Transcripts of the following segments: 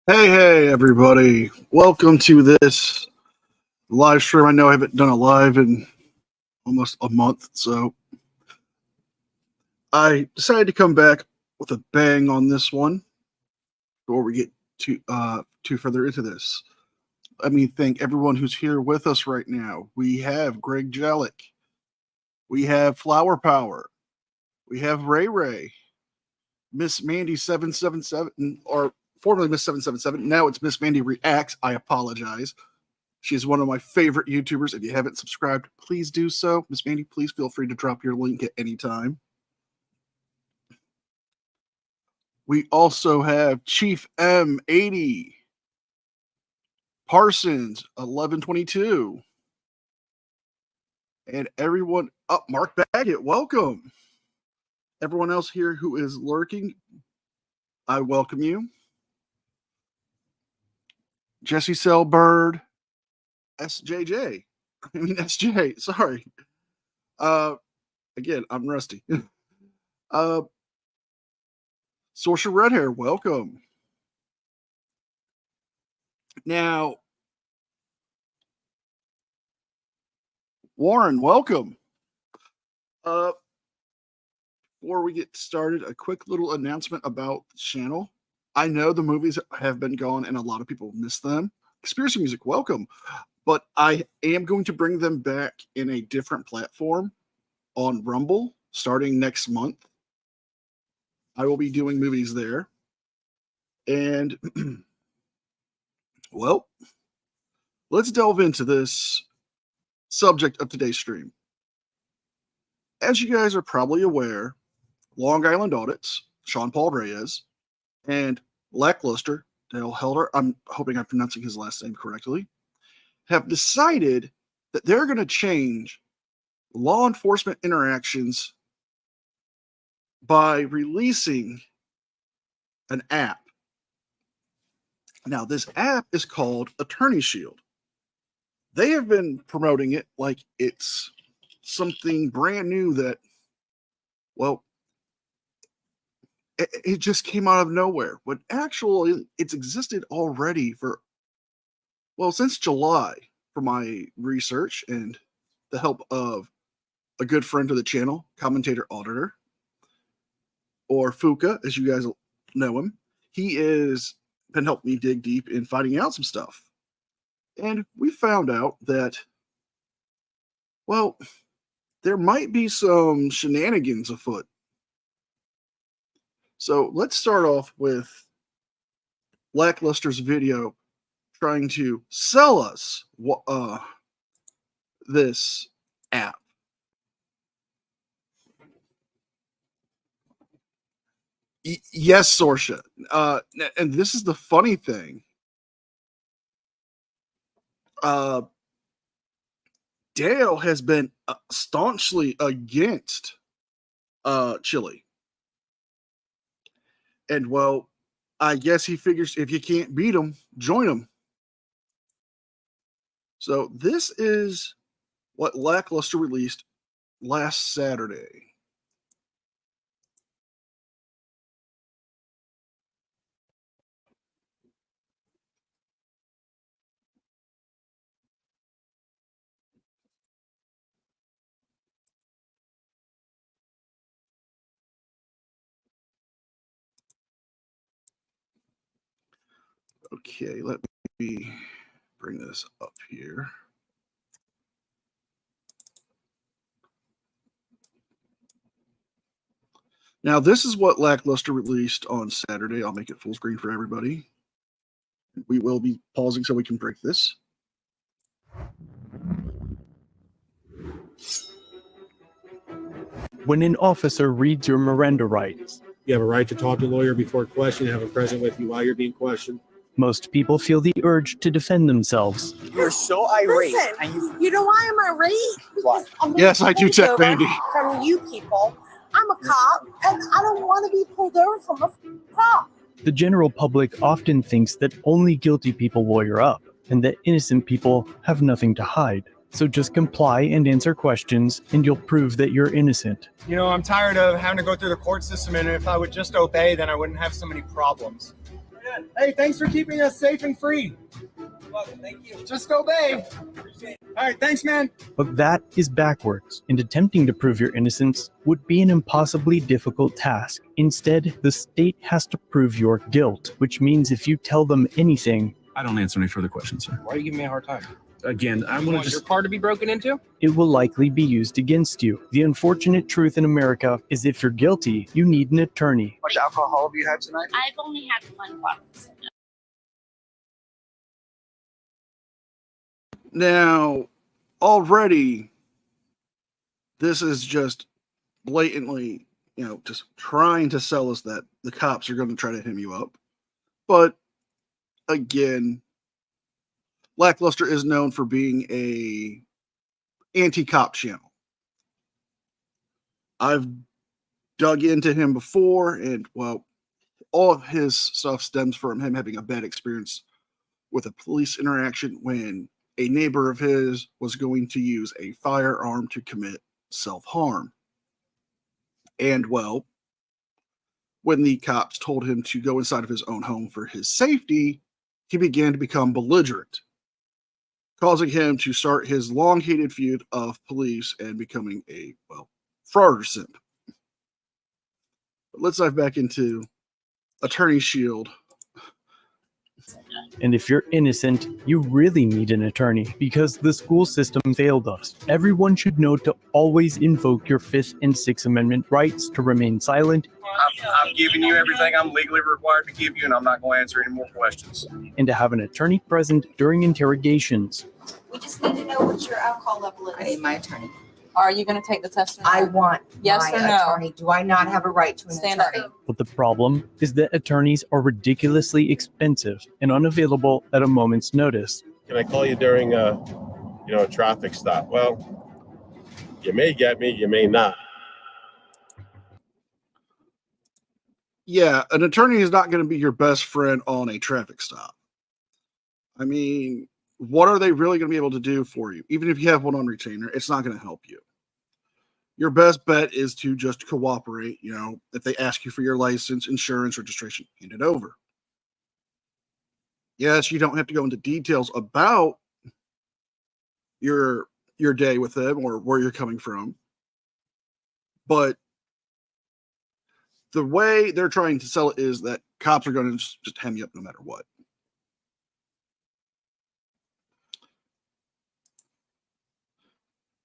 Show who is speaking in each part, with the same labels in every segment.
Speaker 1: Hey, everybody. Welcome to this live stream. I know I haven't done a live in almost a month, so I decided to come back with a bang on this one before we get too further into this. Let me thank everyone who's here with us right now. We have Greg Jellick. We have Flower Power. We have Ray. Miss Mandy 777, or formerly Miss 777. Now it's Miss Mandy Reacts. I apologize. She's one of my favorite YouTubers. If you haven't subscribed, please do so. Miss Mandy, please feel free to drop your link at any time. We also have Chief M80, Parsons 1122, and everyone up. Mark Baggett, welcome. Everyone else here who is lurking, I welcome you. Jesse Selbird, SJ, sorry. Again, I'm rusty. Sorcerer Red Hair, welcome. Now, Warren, welcome. Before we get started, a quick little announcement about the channel. I know the movies have been gone and a lot of people miss them. Conspiracy Music, welcome. But I am going to bring them back in a different platform on Rumble starting next month. I will be doing movies there. And, well, let's delve into this subject of today's stream. As you guys are probably aware, Long Island Audits, Sean Paul Reyes, and Lackluster, Dale Helder, I'm hoping I'm pronouncing his last name correctly, have decided that they're going to change law enforcement interactions by releasing an app. Now, this app is called Attorney Shield. They have been promoting it like it's something brand new that, well, it just came out of nowhere. But actually, it's existed already since July, for my research and the help of a good friend of the channel, Commentator Auditor, or Fuka, as you guys know him. He has been helping me dig deep in finding out some stuff. And we found out that, well, there might be some shenanigans afoot. So let's start off with Lackluster's video trying to sell us this app. Yes, Sorsha. And this is the funny thing. Dale has been staunchly against Chili. And, well, I guess he figures if you can't beat them, join them. So this is what Lackluster released last Saturday. Okay, let me bring this up here. Now, this is what Lackluster released on Saturday. I'll make it full screen for everybody. We will be pausing so we can break this.
Speaker 2: When an officer reads your Miranda rights,
Speaker 3: you have a right to talk to a lawyer before question, have him present with you while you're being questioned.
Speaker 2: Most people feel the urge to defend themselves.
Speaker 4: You're so irate.
Speaker 5: Listen,
Speaker 4: and
Speaker 5: you know why I'm irate? Because I'm
Speaker 1: Yes, I do, Tech Bandy.
Speaker 5: From you people. I'm a cop, and I don't want to be pulled over from a cop.
Speaker 2: The general public often thinks that only guilty people lawyer up, and that innocent people have nothing to hide. So just comply and answer questions, and you'll prove that you're innocent.
Speaker 6: You know, I'm tired of having to go through the court system, and if I would just obey, then I wouldn't have so many problems.
Speaker 4: Hey, thanks for keeping us safe and free. Welcome, thank you. Just obey. All right, thanks, man.
Speaker 2: But that is backwards, and attempting to prove your innocence would be an impossibly difficult task. Instead, the state has to prove your guilt, which means if you tell them anything,
Speaker 6: I don't answer any further questions, sir.
Speaker 7: Why are you giving me a hard time?
Speaker 6: Again, I'm
Speaker 7: You
Speaker 6: going to
Speaker 7: want
Speaker 6: just...
Speaker 7: your car to be broken into?
Speaker 2: it will likely be used against you. The unfortunate truth in America is if you're guilty, you need an attorney.
Speaker 8: How much alcohol have you had tonight?
Speaker 9: I've only had one bottle.
Speaker 1: Now, already, this is just blatantly, just trying to sell us that the cops are going to try to hem you up. But again, Lackluster is known for being a anti-cop channel. I've dug into him before, and well, all of his stuff stems from him having a bad experience with a police interaction when a neighbor of his was going to use a firearm to commit self-harm. And well, when the cops told him to go inside of his own home for his safety, he began to become belligerent, causing him to start his long-hated feud of police and becoming a, well, fraud simp. But let's dive back into Attorney Shield.
Speaker 2: And if you're innocent, you really need an attorney because the school system failed us. Everyone should know to always invoke your 5th and 6th Amendment rights to remain silent.
Speaker 8: I'm giving you everything I'm legally required to give you, and I'm not going to answer any more questions.
Speaker 2: And to have an attorney present during interrogations.
Speaker 10: We just need to know what your alcohol level is.
Speaker 11: I need my attorney.
Speaker 10: Are you going to take the test?
Speaker 11: I want
Speaker 10: Yes
Speaker 11: my
Speaker 10: or no?
Speaker 11: attorney. Do I not have a right to an
Speaker 10: Stand up.
Speaker 11: attorney?
Speaker 2: But the problem is that attorneys are ridiculously expensive and unavailable at a moment's notice.
Speaker 12: Can I call you during a traffic stop? Well, you may get me, you may not.
Speaker 1: Yeah, an attorney is not going to be your best friend on a traffic stop. I mean, what are they really going to be able to do for you? Even if you have one on retainer, it's not going to help you. Your best bet is to just cooperate. If they ask you for your license, insurance, registration, hand it over. Yes, you don't have to go into details about your day with them or where you're coming from. But the way they're trying to sell it is that cops are going to just hem you up no matter what.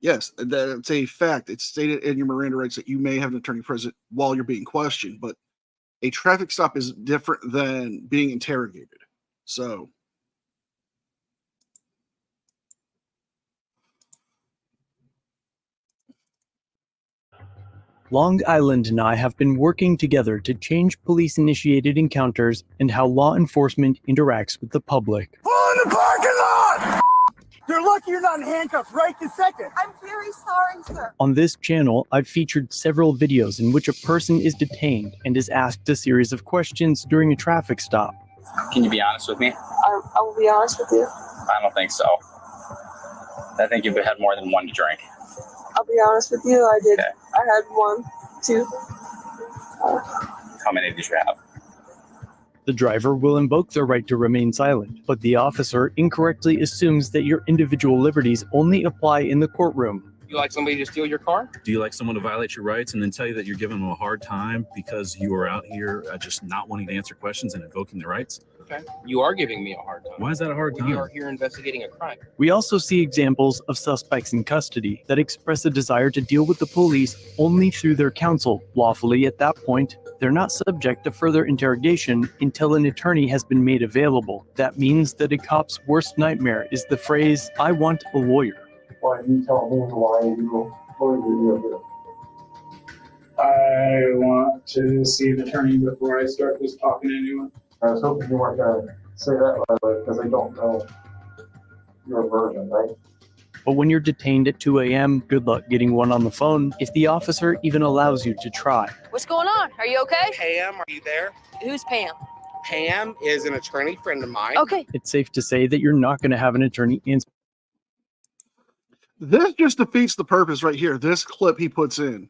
Speaker 1: Yes, that's a fact. It's stated in your Miranda rights that you may have an attorney present while you're being questioned, but a traffic stop is different than being interrogated. So,
Speaker 2: Long Island and I have been working together to change police-initiated encounters and how law enforcement interacts with the public.
Speaker 4: Pull in the parking lot! You're lucky you're not in handcuffs right this second.
Speaker 5: I'm very sorry, sir.
Speaker 2: On this channel, I've featured several videos in which a person is detained and is asked a series of questions during a traffic stop.
Speaker 7: Can you be honest with me?
Speaker 5: I will be honest with you.
Speaker 7: I don't think so. I think you've had more than one to drink.
Speaker 5: I'll be honest with you. I did.
Speaker 7: Okay.
Speaker 5: I had 1, 2.
Speaker 7: How many did you have?
Speaker 2: The driver will invoke their right to remain silent, but the officer incorrectly assumes that your individual liberties only apply in the courtroom.
Speaker 7: You like somebody to steal your car?
Speaker 6: Do you like someone to violate your rights and then tell you that you're giving them a hard time because you are out here just not wanting to answer questions and invoking their rights?
Speaker 7: Okay. You are giving me a hard time.
Speaker 6: Why is that a hard time?
Speaker 7: You are here investigating a crime.
Speaker 2: We also see examples of suspects in custody that express a desire to deal with the police only through their counsel. Lawfully, at that point, they're not subject to further interrogation until an attorney has been made available. That means that a cop's worst nightmare is the phrase, "I want a lawyer."
Speaker 4: Why you tell me why you here? I want to see an attorney before I start just talking to anyone. I was hoping you weren't going to say that, by the way, because I don't know your version, right?
Speaker 2: But when you're detained at 2 a.m., good luck getting one on the phone if the officer even allows you to try.
Speaker 10: What's going on? Are you okay?
Speaker 8: Pam, are you there?
Speaker 10: Who's Pam?
Speaker 8: Pam is an attorney friend of mine.
Speaker 10: Okay.
Speaker 2: It's safe to say that you're not going to have an attorney answer.
Speaker 1: this just defeats the purpose right here. This clip he puts in.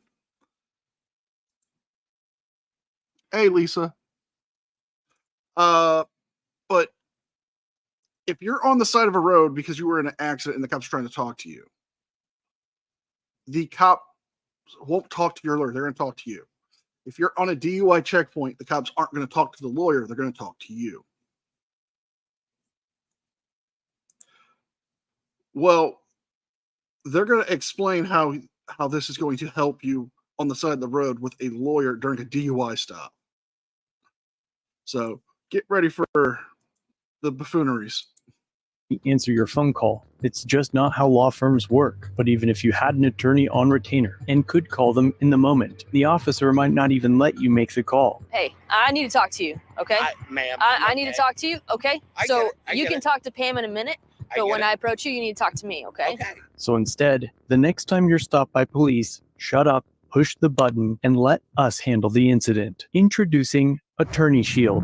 Speaker 1: Hey, Lisa. But if you're on the side of a road because you were in an accident and the cop's trying to talk to you, the cop won't talk to your lawyer. They're going to talk to you. If you're on a DUI checkpoint, the cops aren't going to talk to the lawyer. They're going to talk to you. Well, they're going to explain how this is going to help you on the side of the road with a lawyer during a DUI stop. So get ready for the buffooneries.
Speaker 2: Answer your phone call. It's just not how law firms work. But even if you had an attorney on retainer and could call them in the moment, the officer might not even let you make the call.
Speaker 10: Hey, I need to talk to you, okay?
Speaker 7: Ma'am.
Speaker 10: I need to talk to you, okay? So you can talk to Pam in a minute, but when I approach you, you need to talk to me, okay?
Speaker 2: So instead, the next time you're stopped by police, shut up, push the button, and let us handle the incident. Introducing Attorney Shield,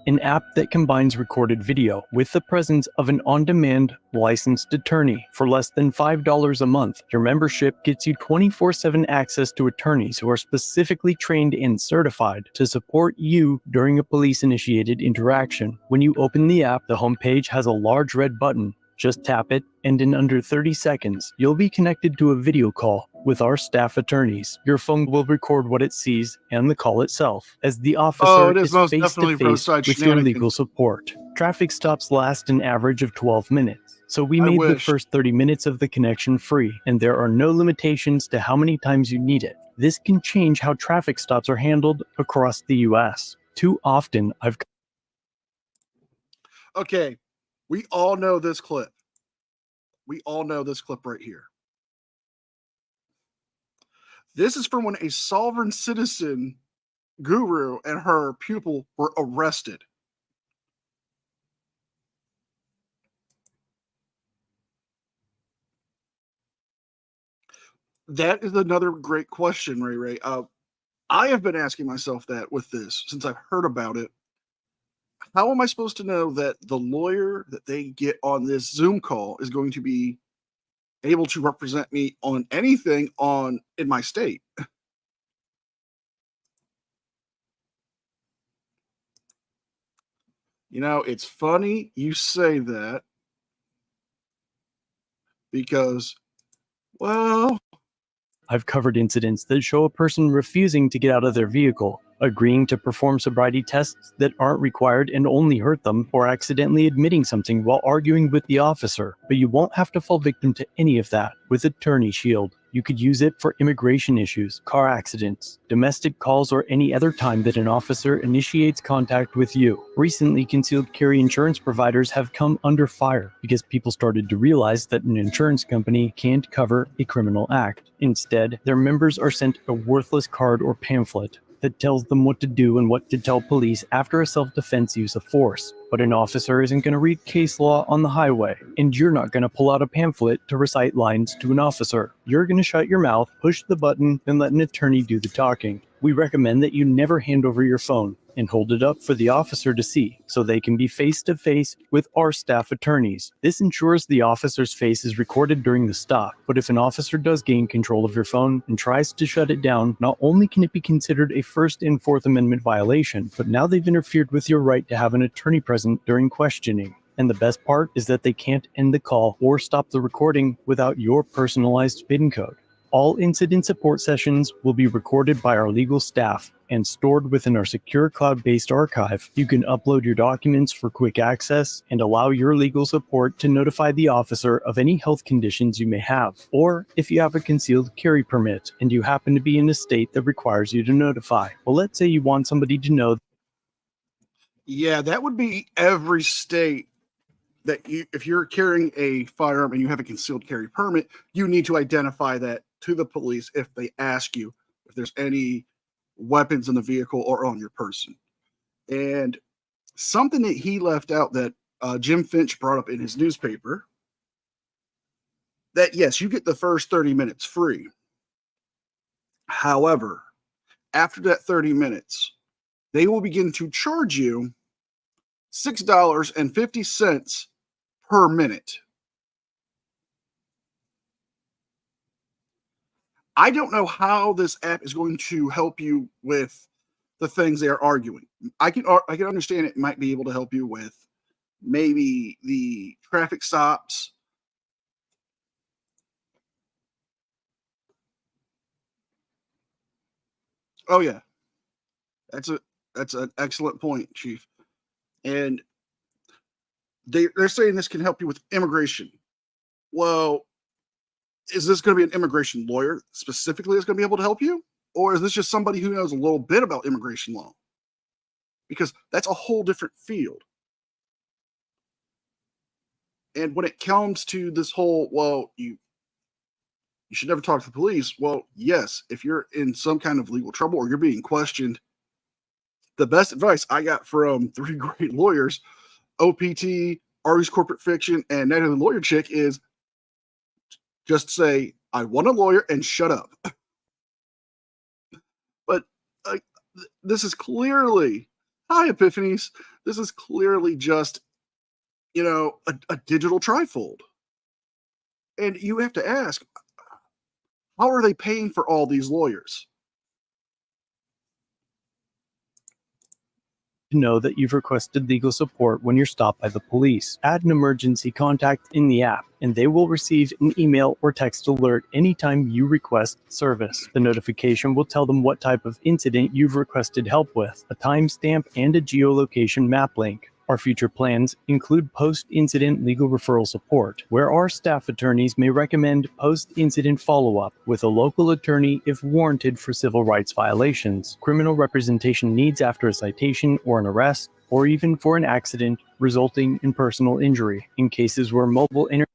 Speaker 2: an app that combines recorded video with the presence of an on-demand licensed attorney. For less than $5 a month, your membership gets you 24/7 access to attorneys who are specifically trained and certified to support you during a police-initiated interaction. When you open the app, the homepage has a large red button. Just tap it, and in under 30 seconds, you'll be connected to a video call with our staff attorneys. Your phone will record what it sees and the call itself, as the officer
Speaker 1: it is
Speaker 2: is
Speaker 1: most
Speaker 2: face
Speaker 1: definitely
Speaker 2: to face
Speaker 1: roadside
Speaker 2: with your
Speaker 1: shenanigans.
Speaker 2: legal support. Traffic stops last an average of 12 minutes, so we
Speaker 1: I
Speaker 2: made the
Speaker 1: wish.
Speaker 2: first 30 minutes of the connection free, and there are no limitations to how many times you need it. This can change how traffic stops are handled across the US. Too often,
Speaker 1: Okay, we all know this clip. We all know this clip right here. This is from when a sovereign citizen guru and her pupil were arrested. That is another great question, Ray Ray. I have been asking myself that with this since I've heard about it. How am I supposed to know that the lawyer that they get on this Zoom call is going to be able to represent me on anything in my state? You know, it's funny you say that because, well,
Speaker 2: I've covered incidents that show a person refusing to get out of their vehicle, agreeing to perform sobriety tests that aren't required and only hurt them, or accidentally admitting something while arguing with the officer. But you won't have to fall victim to any of that with Attorney Shield. You could use it for immigration issues, car accidents, domestic calls, or any other time that an officer initiates contact with you. Recently, concealed carry insurance providers have come under fire because people started to realize that an insurance company can't cover a criminal act. Instead, their members are sent a worthless card or pamphlet that tells them what to do and what to tell police after a self-defense use of force. But an officer isn't going to read case law on the highway, and you're not going to pull out a pamphlet to recite lines to an officer. You're going to shut your mouth, push the button, and let an attorney do the talking. We recommend that you never hand over your phone and hold it up for the officer to see so they can be face-to-face with our staff attorneys. This ensures the officer's face is recorded during the stop, but if an officer does gain control of your phone and tries to shut it down, not only can it be considered a First and Fourth Amendment violation, but now they've interfered with your right to have an attorney present during questioning. And the best part is that they can't end the call or stop the recording without your personalized PIN code. All incident support sessions will be recorded by our legal staff and stored within our secure cloud-based archive. You can upload your documents for quick access and allow your legal support to notify the officer of any health conditions you may have. Or if you have a concealed carry permit and you happen to be in a state that requires you to notify. Well, let's say you want somebody to know.
Speaker 1: Yeah, that would be every state that if you're carrying a firearm and you have a concealed carry permit, you need to identify that to the police if they ask you if there's any weapons in the vehicle or on your person. And something that he left out that Jim Finch brought up in his newspaper, that yes, you get the first 30 minutes free. However, after that 30 minutes, they will begin to charge you $6.50 per minute. I don't know how this app is going to help you with the things they are arguing. I can understand it might be able to help you with maybe the traffic stops. Oh yeah, that's an excellent point, Chief. And they're saying this can help you with immigration. Well, is this going to be an immigration lawyer specifically that's going to be able to help you? Or is this just somebody who knows a little bit about immigration law? Because that's a whole different field. And when it comes to this whole, well, you should never talk to the police. Well, yes, if you're in some kind of legal trouble or you're being questioned, the best advice I got from three great lawyers, OPT, Ari's Corporate Fiction, and Natalie Lawyer Chick, is just say, I want a lawyer and shut up. But this is clearly, hi, Epiphanies. This is clearly just, a digital trifold. And you have to ask, how are they paying for all these lawyers?
Speaker 2: To know that you've requested legal support when you're stopped by the police. Add an emergency contact in the app, and they will receive an email or text alert anytime you request service. The notification will tell them what type of incident you've requested help with, a timestamp, and a geolocation map link. Our future plans include post-incident legal referral support, where our staff attorneys may recommend post-incident follow-up with a local attorney if warranted for civil rights violations, criminal representation needs after a citation or an arrest, or even for an accident resulting in personal injury, in cases where mobile internet.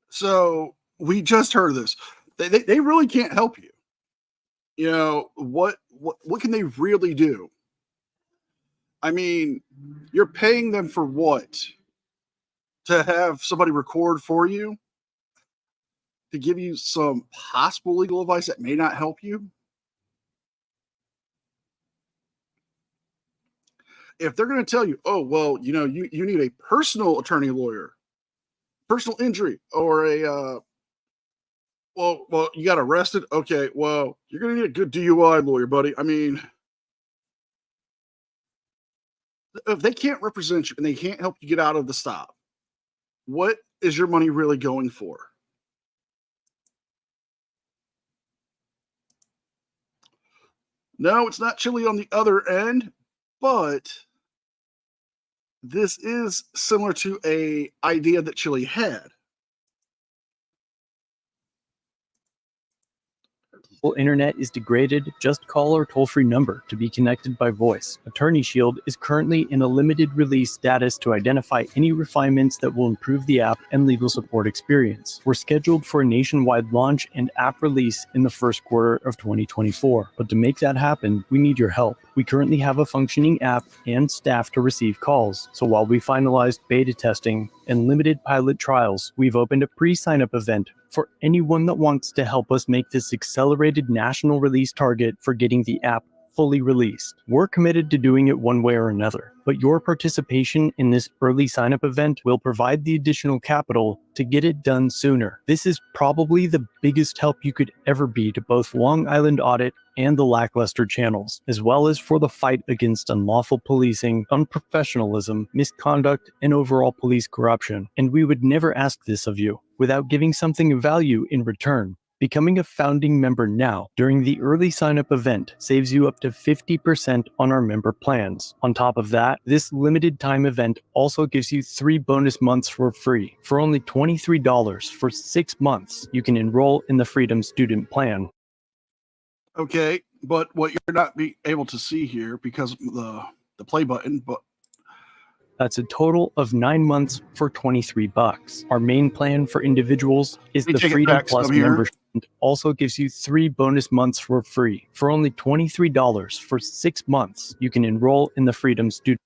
Speaker 1: So we just heard this. They really can't help you. What can they really do? I mean, you're paying them for what? To have somebody record for you? To give you some possible legal advice that may not help you? If they're going to tell you, oh, well, you need a personal attorney lawyer, personal injury, or a well, you got arrested. Okay, well, you're going to need a good DUI lawyer, buddy. I mean, if they can't represent you and they can't help you get out of the stop, what is your money really going for? No, it's not Chili on the other end, but this is similar to a idea that Chili had.
Speaker 2: Internet is degraded, just call our toll-free number to be connected by voice. Attorney Shield is currently in a limited release status to identify any refinements that will improve the app and legal support experience. We're scheduled for a nationwide launch and app release in the first quarter of 2024. But to make that happen, we need your help. We currently have a functioning app and staff to receive calls. So while we finalized beta testing and limited pilot trials, we've opened a pre-sign-up event for anyone that wants to help us make this accelerated national release target for getting the app fully released. We're committed to doing it one way or another, but your participation in this early sign-up event will provide the additional capital to get it done sooner. This is probably the biggest help you could ever be to both Long Island Audit and the Lackluster channels, as well as for the fight against unlawful policing, unprofessionalism, misconduct, and overall police corruption. And we would never ask this of you without giving something of value in return. Becoming a founding member now during the early sign-up event saves you up to 50% on our member plans. On top of that, this limited time event also gives you 3 bonus months for free. For only $23 for 6 months, you can enroll in the Freedom Student Plan.
Speaker 1: Okay, but what you're not able to see here because of the play button, but
Speaker 2: that's a total of 9 months for $23. Our main plan for individuals is the Freedom Plus membership. And also gives you 3 bonus months for free. For only $23 for 6 months, you can enroll in the Freedom Student.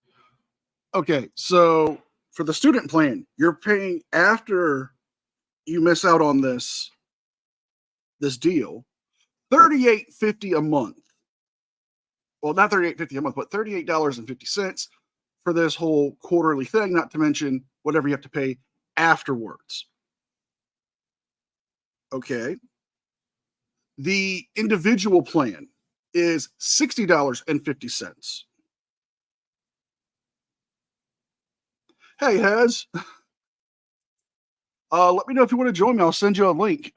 Speaker 1: Okay, so for the student plan, you're paying after you miss out on this deal, $38.50 a month. Well, not $38.50 a month, but $38.50 for this whole quarterly thing, not to mention whatever you have to pay afterwards. Okay. The individual plan is $60.50. Hey, Hez. Let me know if you want to join me. I'll send you a link.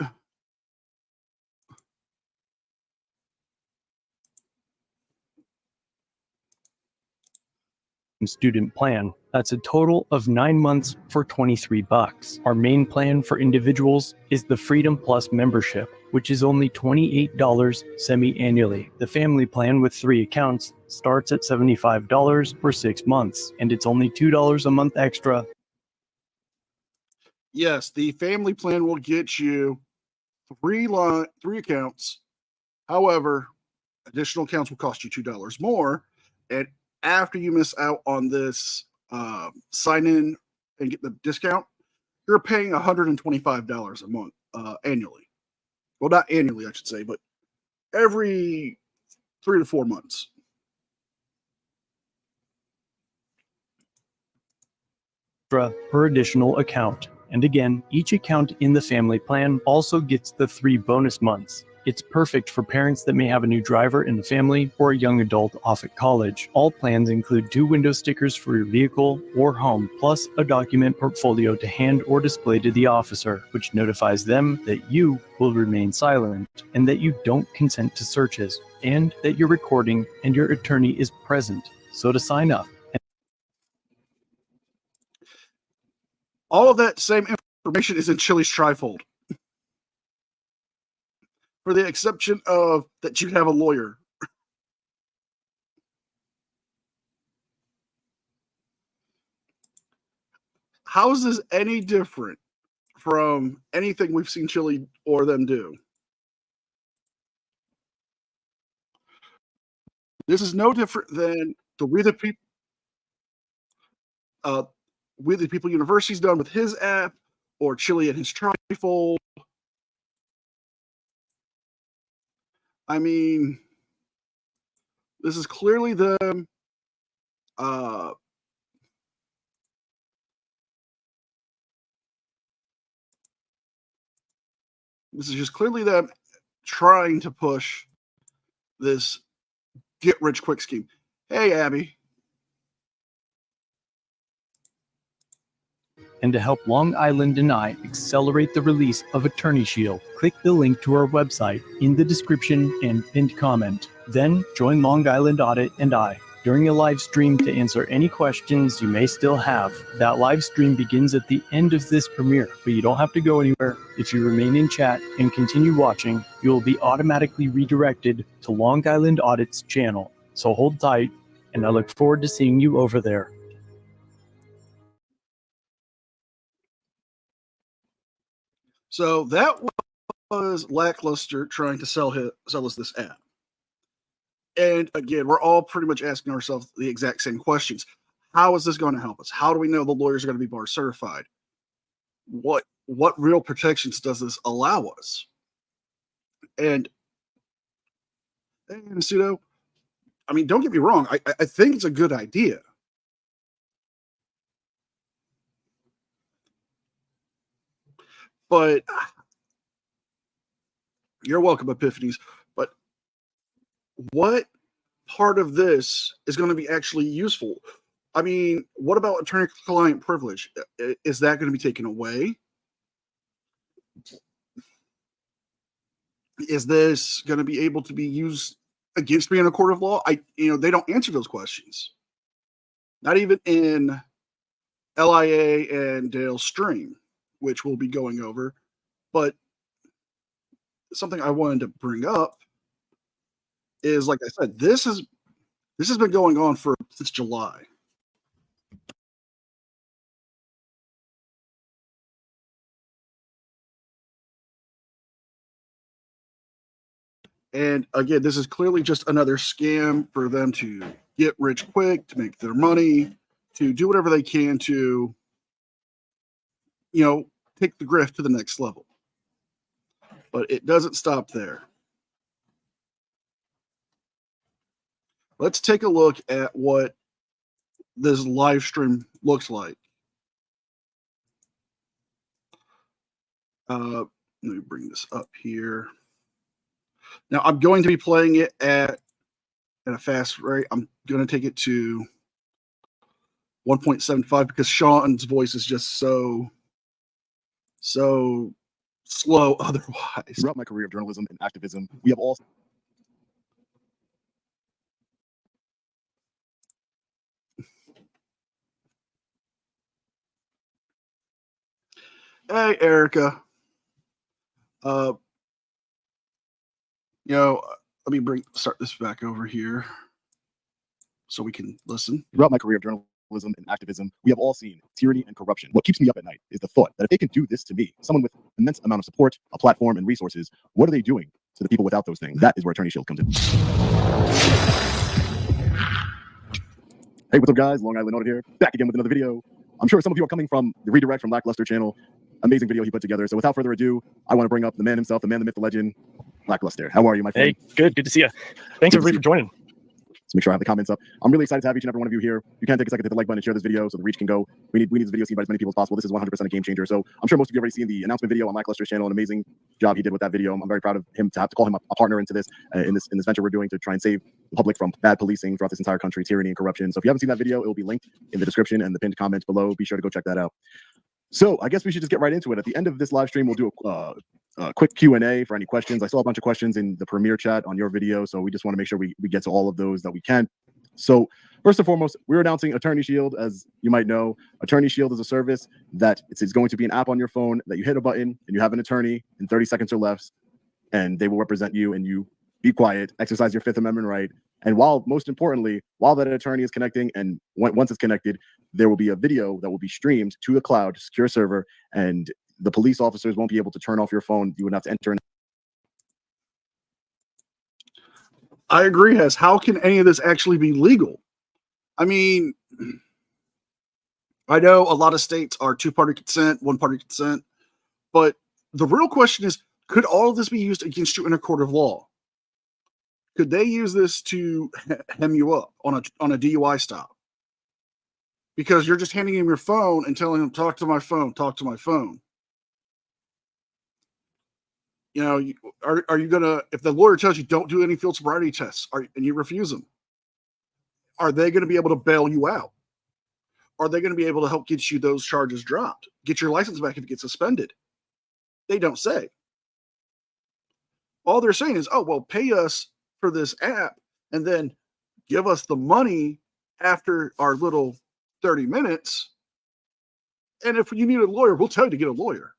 Speaker 2: Student plan. That's a total of 9 months for $23. Our main plan for individuals is the Freedom Plus membership, which is only $28 semi-annually. The family plan with 3 accounts starts at $75 for 6 months, and it's only $2 a month extra.
Speaker 1: Yes, the family plan will get you 3 accounts. However, additional accounts will cost you $2 more. And after you miss out on this sign in and get the discount, you're paying $125 a month annually. Well, not annually, I should say, but every 3 to 4 months.
Speaker 2: Per additional account. And again, each account in the family plan also gets the 3 bonus months. It's perfect for parents that may have a new driver in the family or a young adult off at college. All plans include 2 window stickers for your vehicle or home, plus a document portfolio to hand or display to the officer, which notifies them that you will remain silent and that you don't consent to searches, and that you're recording and your attorney is present. So to sign up,
Speaker 1: all of that same information is in Chili's trifold. For the exception of that you have a lawyer. How is this any different from anything we've seen Chili or them do? This is no different than the We the People University's done with his app, or Chili and his trifold. I mean, this is clearly them this is just clearly them trying to push this get rich quick scheme. Hey, Abby.
Speaker 2: and to help Long Island and I accelerate the release of Attorney Shield, click the link to our website in the description and pinned comment. Then join Long Island Audit and I during a live stream to answer any questions you may still have. That live stream begins at the end of this premiere, but you don't have to go anywhere. If you remain in chat and continue watching, you will be automatically redirected to Long Island Audit's channel. So hold tight, and I look forward to seeing you over there.
Speaker 1: So that was Lackluster trying to sell us this app. And again, we're all pretty much asking ourselves the exact same questions. How is this going to help us? How do we know the lawyers are going to be bar certified? What real protections does this allow us? And Sudo, I mean, don't get me wrong. I think it's a good idea. But you're welcome, Epiphanies. But what part of this is going to be actually useful? I mean, what about attorney-client privilege? Is that going to be taken away? Is this going to be able to be used against me in a court of law? They don't answer those questions. Not even in LIA and Dale's stream, which we'll be going over. But something I wanted to bring up is, like I said, this has been going on since July. And again, this is clearly just another scam for them to get rich quick, to make their money, to do whatever they can to, take the grift to the next level. But it doesn't stop there. Let's take a look at what this live stream looks like. Let me bring this up here. Now I'm going to be playing it at a fast rate. I'm going to take it to 1.75 because Sean's voice is just so slow otherwise.
Speaker 9: Throughout my career of journalism and activism, we have all
Speaker 1: Hey, Erica. Let me start this back over here so we can listen.
Speaker 9: throughout my career of journalism and activism, we have all seen tyranny and corruption. What keeps me up at night is the thought that if they can do this to me, someone with immense amount of support, a platform, and resources, what are they doing to the people without those things? That is where Attorney Shield comes in. Hey, what's up, guys? Long Island Audit here, back again with another video. I'm sure some of you are coming from the redirect from Lackluster channel. Amazing video he put together. So without further ado, I want to bring up the man himself, the man, the myth, the legend, Lackluster. How are you, my friend?
Speaker 13: Hey, good to see you. Thanks everybody for joining.
Speaker 9: Let's make sure I have the comments up. I'm really excited to have each and every one of you here. You can take a second to hit the like button and share this video so the reach can go. We need this video seen by as many people as possible. This is 100% a game changer. So I'm sure most of you have already seen the announcement video on Lackluster's channel. An amazing job he did with that video. I'm very proud of him to have to call him a partner into this in this venture we're doing to try and save the public from bad policing throughout this entire country, tyranny and corruption. So if you haven't seen that video, it will be linked in the description and the pinned comment below. Be sure to go check that out. So I guess we should just get right into it. At the end of this live stream, we'll do a quick Q&A for any questions. I saw a bunch of questions in the premiere chat on your video, so we just want to make sure we get to all of those that we can. So first and foremost, we're announcing Attorney Shield. As you might know, Attorney Shield is a service that it's going to be an app on your phone that you hit a button and you have an attorney in 30 seconds or less, and they will represent you, and you be quiet, exercise your Fifth Amendment right. And most importantly, while that attorney is connecting, and once it's connected, there will be a video that will be streamed to the cloud, secure server, and the police officers won't be able to turn off your phone. You would have to enter in.
Speaker 1: I agree, Hess. How can any of this actually be legal? I mean, I know a lot of states are two-party consent, one-party consent, but the real question is, could all of this be used against you in a court of law? Could they use this to hem you up on a DUI stop? Because you're just handing him your phone and telling him, talk to my phone, talk to my phone. You know, are you going to, if the lawyer tells you don't do any field sobriety tests and you refuse them, are they going to be able to bail you out? Are they going to be able to help get you those charges dropped? Get your license back if you get suspended? They don't say. All they're saying is, oh, well, pay us for this app and then give us the money after our little 30 minutes. And if you need a lawyer, we'll tell you to get a lawyer.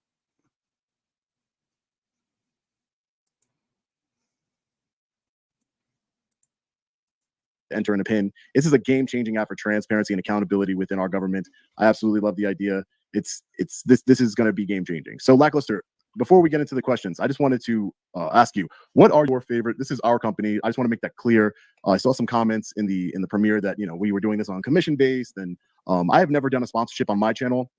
Speaker 9: Enter in a pin. This is a game-changing app for transparency and accountability within our government. I absolutely love the idea. This is going to be game-changing. So Lackluster, before we get into the questions, I just wanted to ask you, what are your favorite? This is our company. I just want to make that clear. I saw some comments in the premiere that we were doing this on commission based, and I have never done a sponsorship on my channel.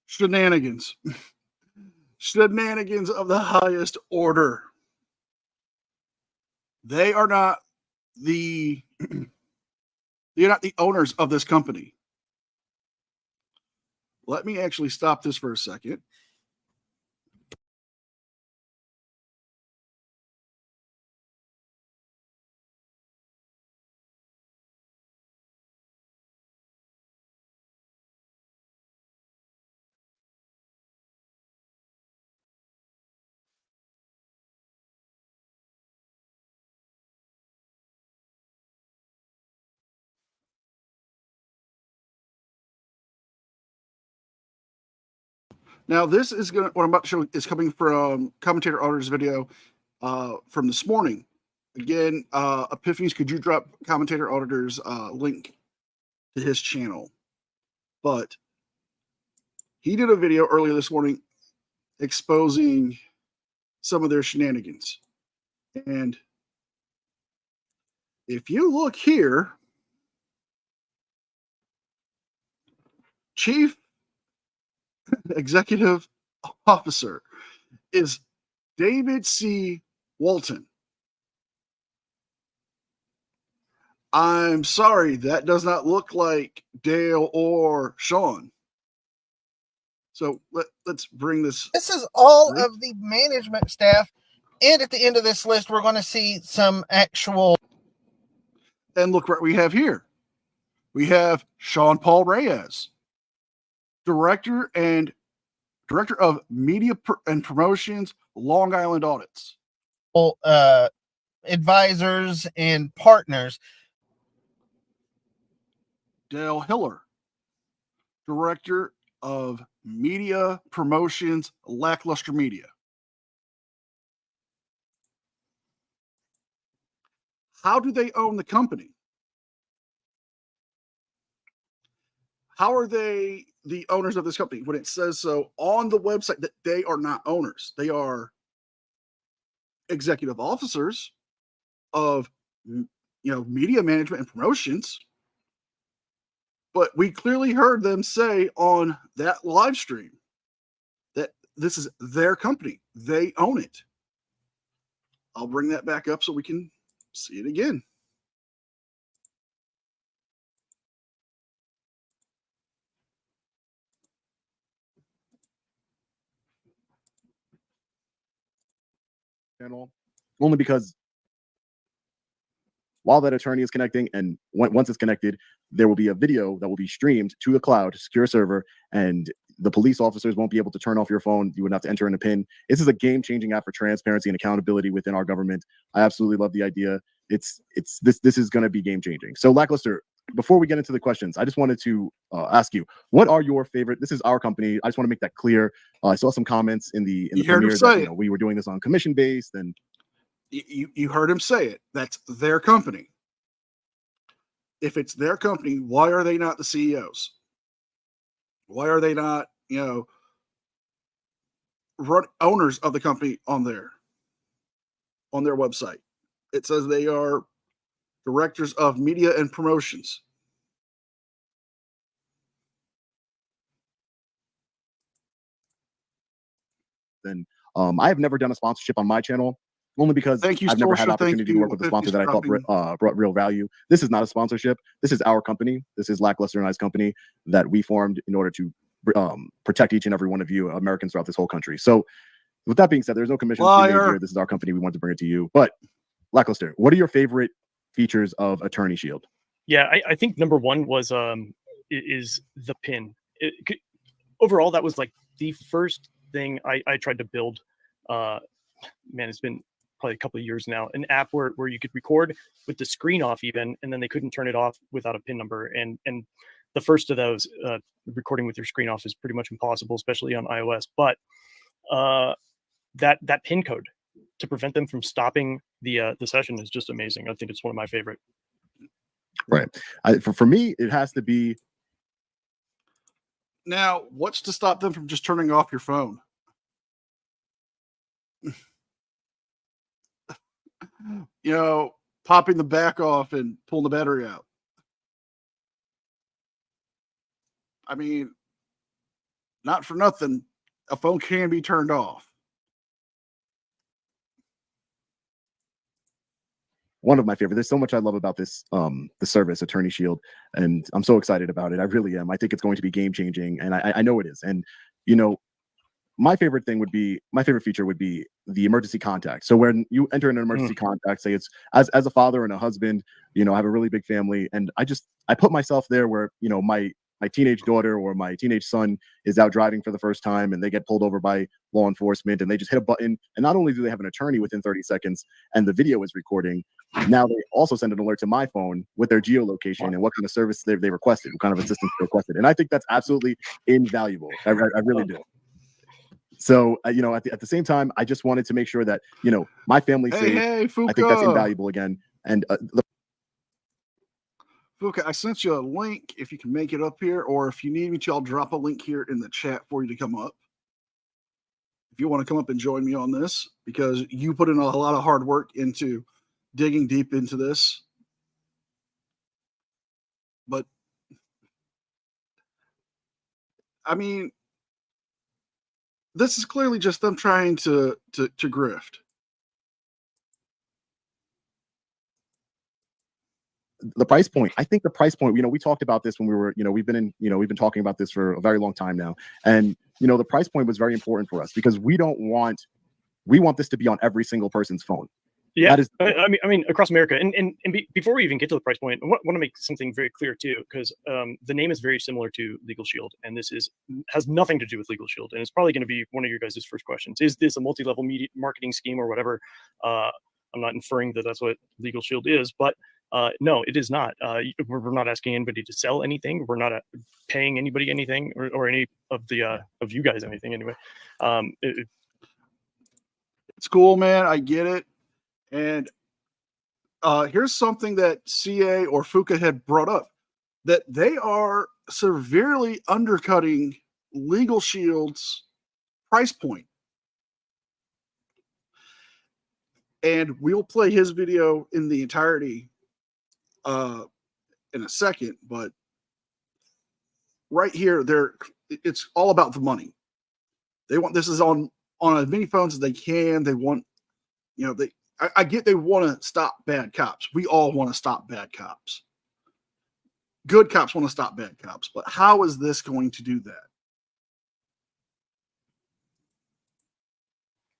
Speaker 1: Shenanigans. Shenanigans of the highest order. They are not the owners of this company. Let me actually stop this for a second. Now, this is what I'm about to show is coming from Commentator Auditor's video from this morning. Again, Epiphanies, could you drop Commentator Auditor's link to his channel? But he did a video earlier this morning exposing some of their shenanigans. And if you look here, Chief Executive Officer is David C. Walton. I'm sorry, that does not look like Dale or Sean. So let's bring this.
Speaker 14: This is all of the management staff. And at the end of this list, we're going to see some actual.
Speaker 1: And look what we have here. We have Sean Paul Reyes, Director of Media and Promotions, Long Island Audits.
Speaker 14: Advisors and partners.
Speaker 1: Dale Hiller, Director of Media Promotions, Lackluster Media. How do they own the company? How are they the owners of this company when it says so on the website that they are not owners? They are executive officers of, media management and promotions. But we clearly heard them say on that live stream that this is their company. They own it. I'll bring that back up so we can see it again.
Speaker 9: Channel, only because while that attorney is connecting, and once it's connected, there will be a video that will be streamed to the cloud, secure server, and the police officers won't be able to turn off your phone. You would have to enter in a PIN. This is a game-changing app for transparency and accountability within our government. I absolutely love the idea. This is going to be game-changing. So, Lackluster, before we get into the questions, I just wanted to ask you, what are your favorite? This is our company. I just want to make that clear. I saw some comments in the premiere that we were doing this on commission based, and
Speaker 1: you heard him say it. That's their company. If it's their company, why are they not the CEOs? Why are they not, owners of the company on their website? It says they are directors of media and promotions.
Speaker 9: Then I have never done a sponsorship on my channel, only because I've never had the opportunity to work with a sponsor that I thought brought real value. This is not a sponsorship. This is our company. This is Lackluster and I's company that we formed in order to protect each and every one of you Americans throughout this whole country. So with that being said, there's no commission to be made here. This is our company. We want to bring it to you. But Lackluster, what are your favorite features of Attorney Shield?
Speaker 13: Yeah, I think number one was is the PIN. Overall, that was like the first thing I tried to build. Man, it's been probably a couple of years now. An app where you could record with the screen off even, and then they couldn't turn it off without a PIN number. And the first of those, recording with your screen off, is pretty much impossible, especially on iOS. But that PIN code to prevent them from stopping the session is just amazing. I think it's one of my favorite.
Speaker 9: Right. For me, it has to be.
Speaker 1: Now, what's to stop them from just turning off your phone? Popping the back off and pulling the battery out. I mean, not for nothing, a phone can be turned off.
Speaker 9: One of my favorite. There's so much I love about this the service, Attorney Shield, and I'm so excited about it. I really am. I think it's going to be game changing, and I know it is. And my favorite feature would be the emergency contact. So when you enter an emergency contact, say it's as a father and a husband, I have a really big family, and I put myself there where my teenage daughter or my teenage son is out driving for the first time, and they get pulled over by law enforcement, and they just hit a button. And not only do they have an attorney within 30 seconds and the video is recording, now they also send an alert to my phone with their geolocation and what kind of service they requested, what kind of assistance they requested. And I think that's absolutely invaluable. I really do. So, at the same time, I just wanted to make sure that, my family's safe. I think that's invaluable again. And
Speaker 1: Fuka, I sent you a link if you can make it up here, or if you need me to, I'll drop a link here in the chat for you to come up. If you want to come up and join me on this, because you put in a lot of hard work into digging deep into this. But, I mean, this is clearly just them trying to grift.
Speaker 9: the price point. I think the price point, we talked about this when we were, we've been talking about this for a very long time now. And, the price point was very important for us because we want this to be on every single person's phone.
Speaker 13: Yeah, I mean, across America. And before we even get to the price point, I want to make something very clear too, because the name is very similar to Legal Shield, and this has nothing to do with Legal Shield. And it's probably going to be one of your guys' first questions. Is this a multi-level media marketing scheme or whatever? I'm not inferring that that's what Legal Shield is, but no, it is not. We're not asking anybody to sell anything. We're not paying anybody anything, or any of the of you guys anything anyway.
Speaker 1: It's cool, man. I get it. And here's something that CA or Fuka had brought up, that they are severely undercutting Legal Shield's price point. And we'll play his video in the entirety in a second, but right here, it's all about the money. They want this is on as many phones as they can. They want, I get they want to stop bad cops. We all want to stop bad cops. Good cops want to stop bad cops. But how is this going to do that?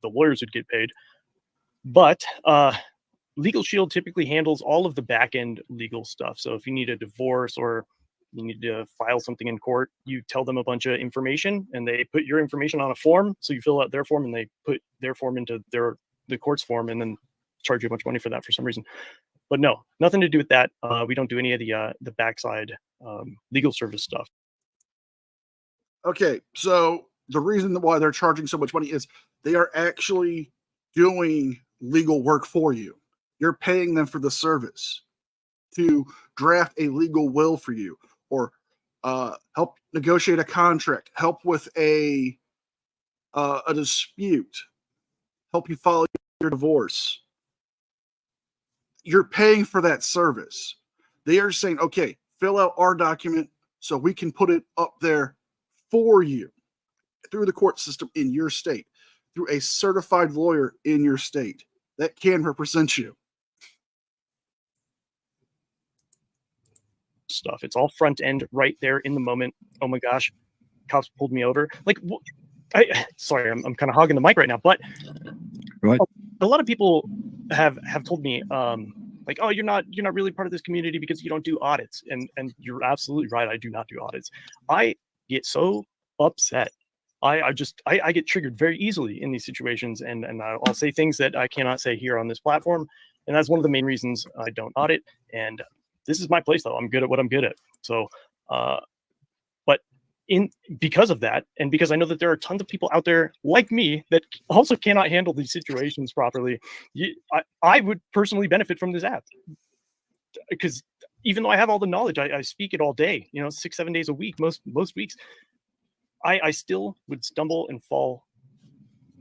Speaker 13: The lawyers would get paid. But Legal Shield typically handles all of the back-end legal stuff. So if you need a divorce or you need to file something in court, you tell them a bunch of information and they put your information on a form. So you fill out their form and they put their form into the court's form and then charge you a bunch of money for that for some reason. But no, nothing to do with that. We don't do any of the backside legal service stuff.
Speaker 1: Okay, so the reason why they're charging so much money is they are actually doing legal work for you. You're paying them for the service to draft a legal will for you, or help negotiate a contract, help with a dispute, help you file your divorce. You're paying for that service. They are saying, okay, fill out our document so we can put it up there for you through the court system in your state, through a certified lawyer in your state that can represent you.
Speaker 13: Stuff. It's all front end right there in the moment. Oh my gosh, cops pulled me over. Like, sorry, I'm kind of hogging the mic right now, but
Speaker 9: right.
Speaker 13: A lot of people have told me, like, oh, you're not really part of this community because you don't do audits. And you're absolutely right. I do not do audits. I get so upset. I get triggered very easily in these situations, and I'll say things that I cannot say here on this platform. And that's one of the main reasons I don't audit. And this is my place, though. I'm good at what I'm good at. So, but because of that, and because I know that there are tons of people out there like me that also cannot handle these situations properly, I would personally benefit from this app. Because even though I have all the knowledge, I speak it all day, 6-7 days a week, most weeks, I still would stumble and fall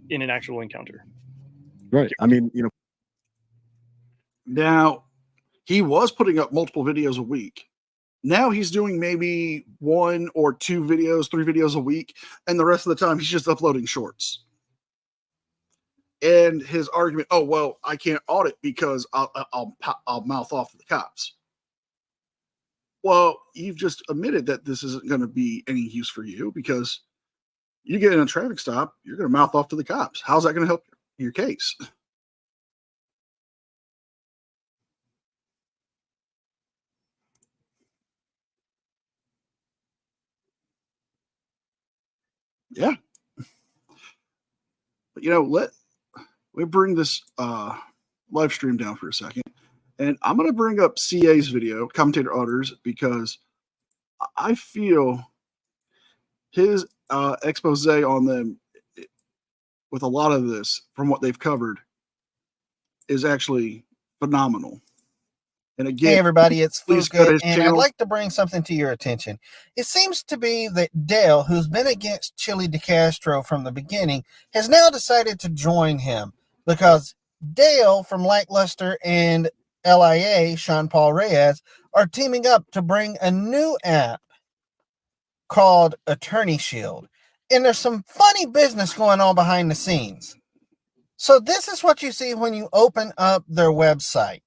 Speaker 13: in an actual encounter.
Speaker 9: Right. I mean,
Speaker 1: Now, he was putting up multiple videos a week. Now he's doing maybe 1 or 2 videos, 3 videos a week, and the rest of the time he's just uploading shorts. And his argument, oh, well, I can't audit because I'll mouth off to the cops. Well, you've just admitted that this isn't going to be any use for you because you get in a traffic stop, you're going to mouth off to the cops. How's that going to help your case? Yeah. But let me bring this live stream down for a second. And I'm going to bring up CA's video, commentator others, because I feel his expose on them with a lot of this from what they've covered is actually phenomenal. And again,
Speaker 14: hey everybody, it's
Speaker 1: please go to
Speaker 14: Fuka,
Speaker 1: his
Speaker 14: and I'd
Speaker 1: channel.
Speaker 14: like to bring something to your attention. It seems to be that Dale, who's been against Chili DeCastro from the beginning, has now decided to join him because Dale from Lackluster and LIA, Sean Paul Reyes, are teaming up to bring a new app called Attorney Shield. And there's some funny business going on behind the scenes. So this is what you see when you open up their website.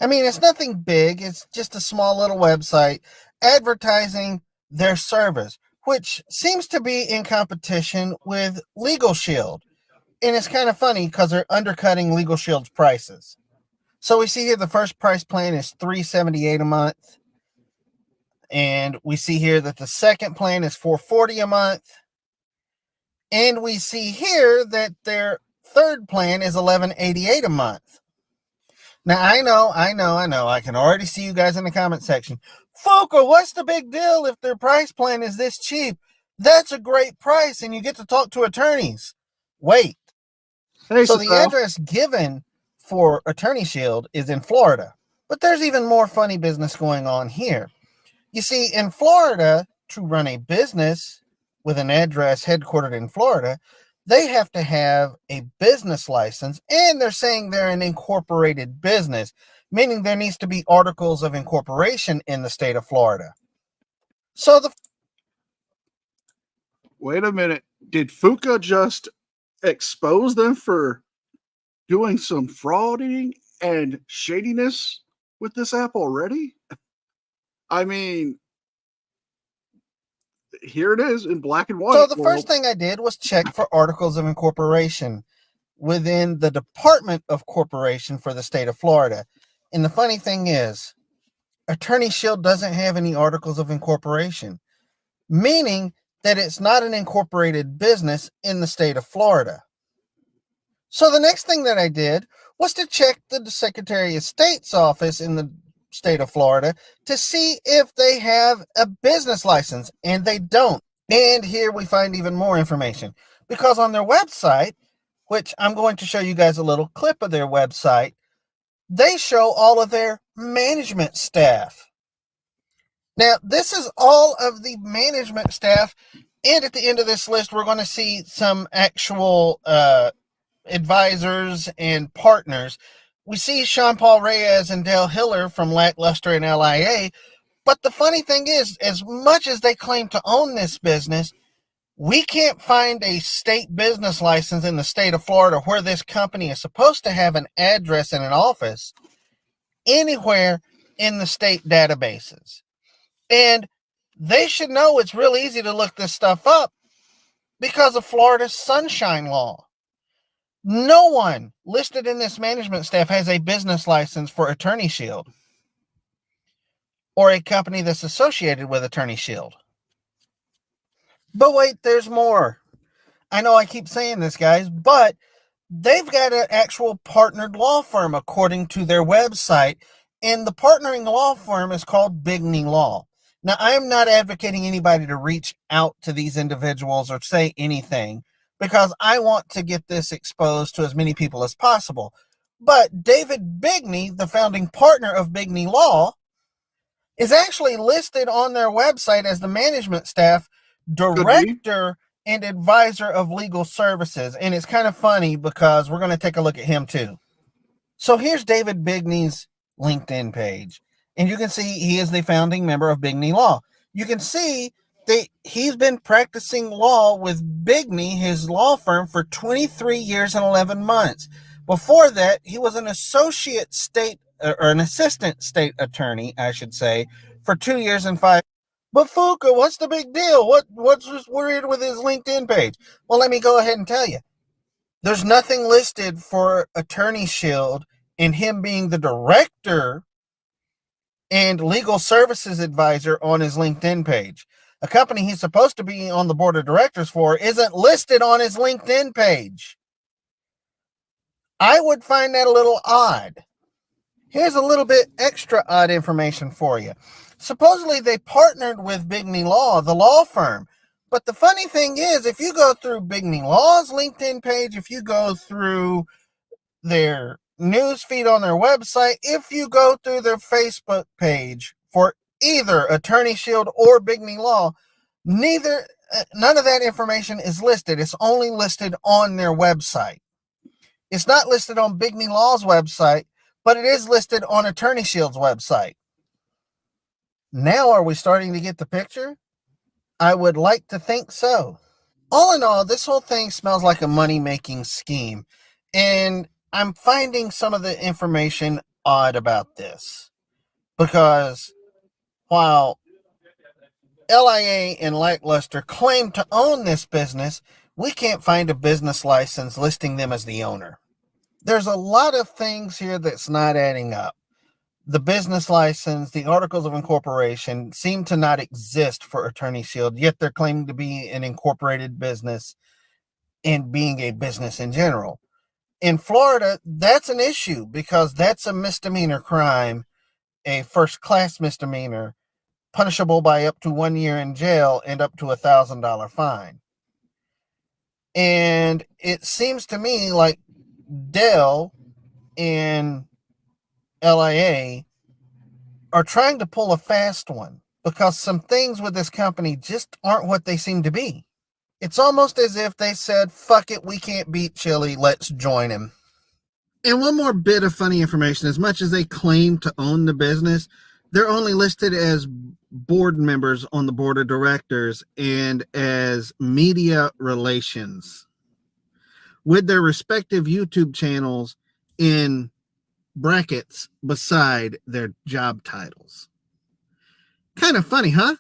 Speaker 14: I mean, it's nothing big. It's just a small little website advertising their service, which seems to be in competition with Legal Shield. And it's kind of funny because they're undercutting Legal Shield's prices. So we see here the first price plan is $378 a month. And we see here that the second plan is $440 a month. And we see here that their third plan is $1188 a month. Now, I know. I can already see you guys in the comment section. Fuka, what's the big deal if their price plan is this cheap? That's a great price, and you get to talk to attorneys. Wait.
Speaker 1: Hey,
Speaker 14: so the address given for Attorney Shield is in Florida. But there's even more funny business going on here. You see, in Florida, to run a business with an address headquartered in Florida, they have to have a business license, and they're saying they're an incorporated business, meaning there needs to be articles of incorporation in the state of Florida. So
Speaker 1: wait a minute. Did Fuka just expose them for doing some frauding and shadiness with this app already? I mean, here it is in black and white.
Speaker 14: So the first thing I did was check for articles of incorporation within the Department of Corporation for the state of Florida. And the funny thing is, Attorney Shield doesn't have any articles of incorporation, meaning that it's not an incorporated business in the state of Florida. So the next thing that I did was to check the Secretary of State's office in the state of Florida to see if they have a business license, and they don't. And here we find even more information, because on their website, which I'm going to show you guys a little clip of their website, they show all of their management staff. Now, this is all of the management staff, and at the end of this list, we're going to see some actual advisors and partners. We see Sean Paul Reyes and Dale Hiller from Lackluster and LIA, but the funny thing is, as much as they claim to own this business, we can't find a state business license in the state of Florida where this company is supposed to have an address and an office anywhere in the state databases. And they should know it's real easy to look this stuff up because of Florida's Sunshine Law. No one listed in this management staff has a business license for Attorney Shield or a company that's associated with Attorney Shield. But wait, there's more. I know I keep saying this, guys, but they've got an actual partnered law firm according to their website, and the partnering law firm is called Bigney Law. Now, I'm not advocating anybody to reach out to these individuals or say anything, because I want to get this exposed to as many people as possible. But David Bigney, the founding partner of Bigney Law, is actually listed on their website as the management staff director and advisor of legal services. And it's kind of funny because we're going to take a look at him too. So here's David Bigney's LinkedIn page. And you can see he is the founding member of Bigney Law. You can see that he's been practicing law with Bigney, his law firm, for 23 years and 11 months. Before that, he was an associate state, or an assistant state attorney, I should say, for 2 years and 5. But Fuka, what's the big deal? What's weird with his LinkedIn page? Well, let me go ahead and tell you. There's nothing listed for Attorney Shield and him being the director and legal services advisor on his LinkedIn page. A company he's supposed to be on the board of directors for isn't listed on his LinkedIn page. I would find that a little odd. Here's a little bit extra odd information for you. Supposedly they partnered with Bigney Law, the law firm. But the funny thing is, if you go through Bigney Law's LinkedIn page, if you go through their news feed on their website, if you go through their Facebook page for either Attorney Shield or Bigney Law, none of that information is listed. It's only listed on their website. It's not listed on Bigney Law's website, but it is listed on Attorney Shield's website. Now, are we starting to get the picture? I would like to think so. All in all, this whole thing smells like a money-making scheme. And I'm finding some of the information odd about this, because while LIA and Lackluster claim to own this business, we can't find a business license listing them as the owner. There's a lot of things here that's not adding up. The business license, the articles of incorporation seem to not exist for Attorney Shield, yet they're claiming to be an incorporated business and being a business in general. In Florida, that's an issue because that's a misdemeanor crime, a first-class misdemeanor, punishable by up to 1 year in jail and up to $1,000 fine. And it seems to me like Dell and LIA are trying to pull a fast one because some things with this company just aren't what they seem to be. It's almost as if they said, fuck it, we can't beat Chili, let's join him. And one more bit of funny information, as much as they claim to own the business, they're only listed as board members on the board of directors and as media relations, with their respective YouTube channels in brackets beside their job titles. Kind of funny, huh?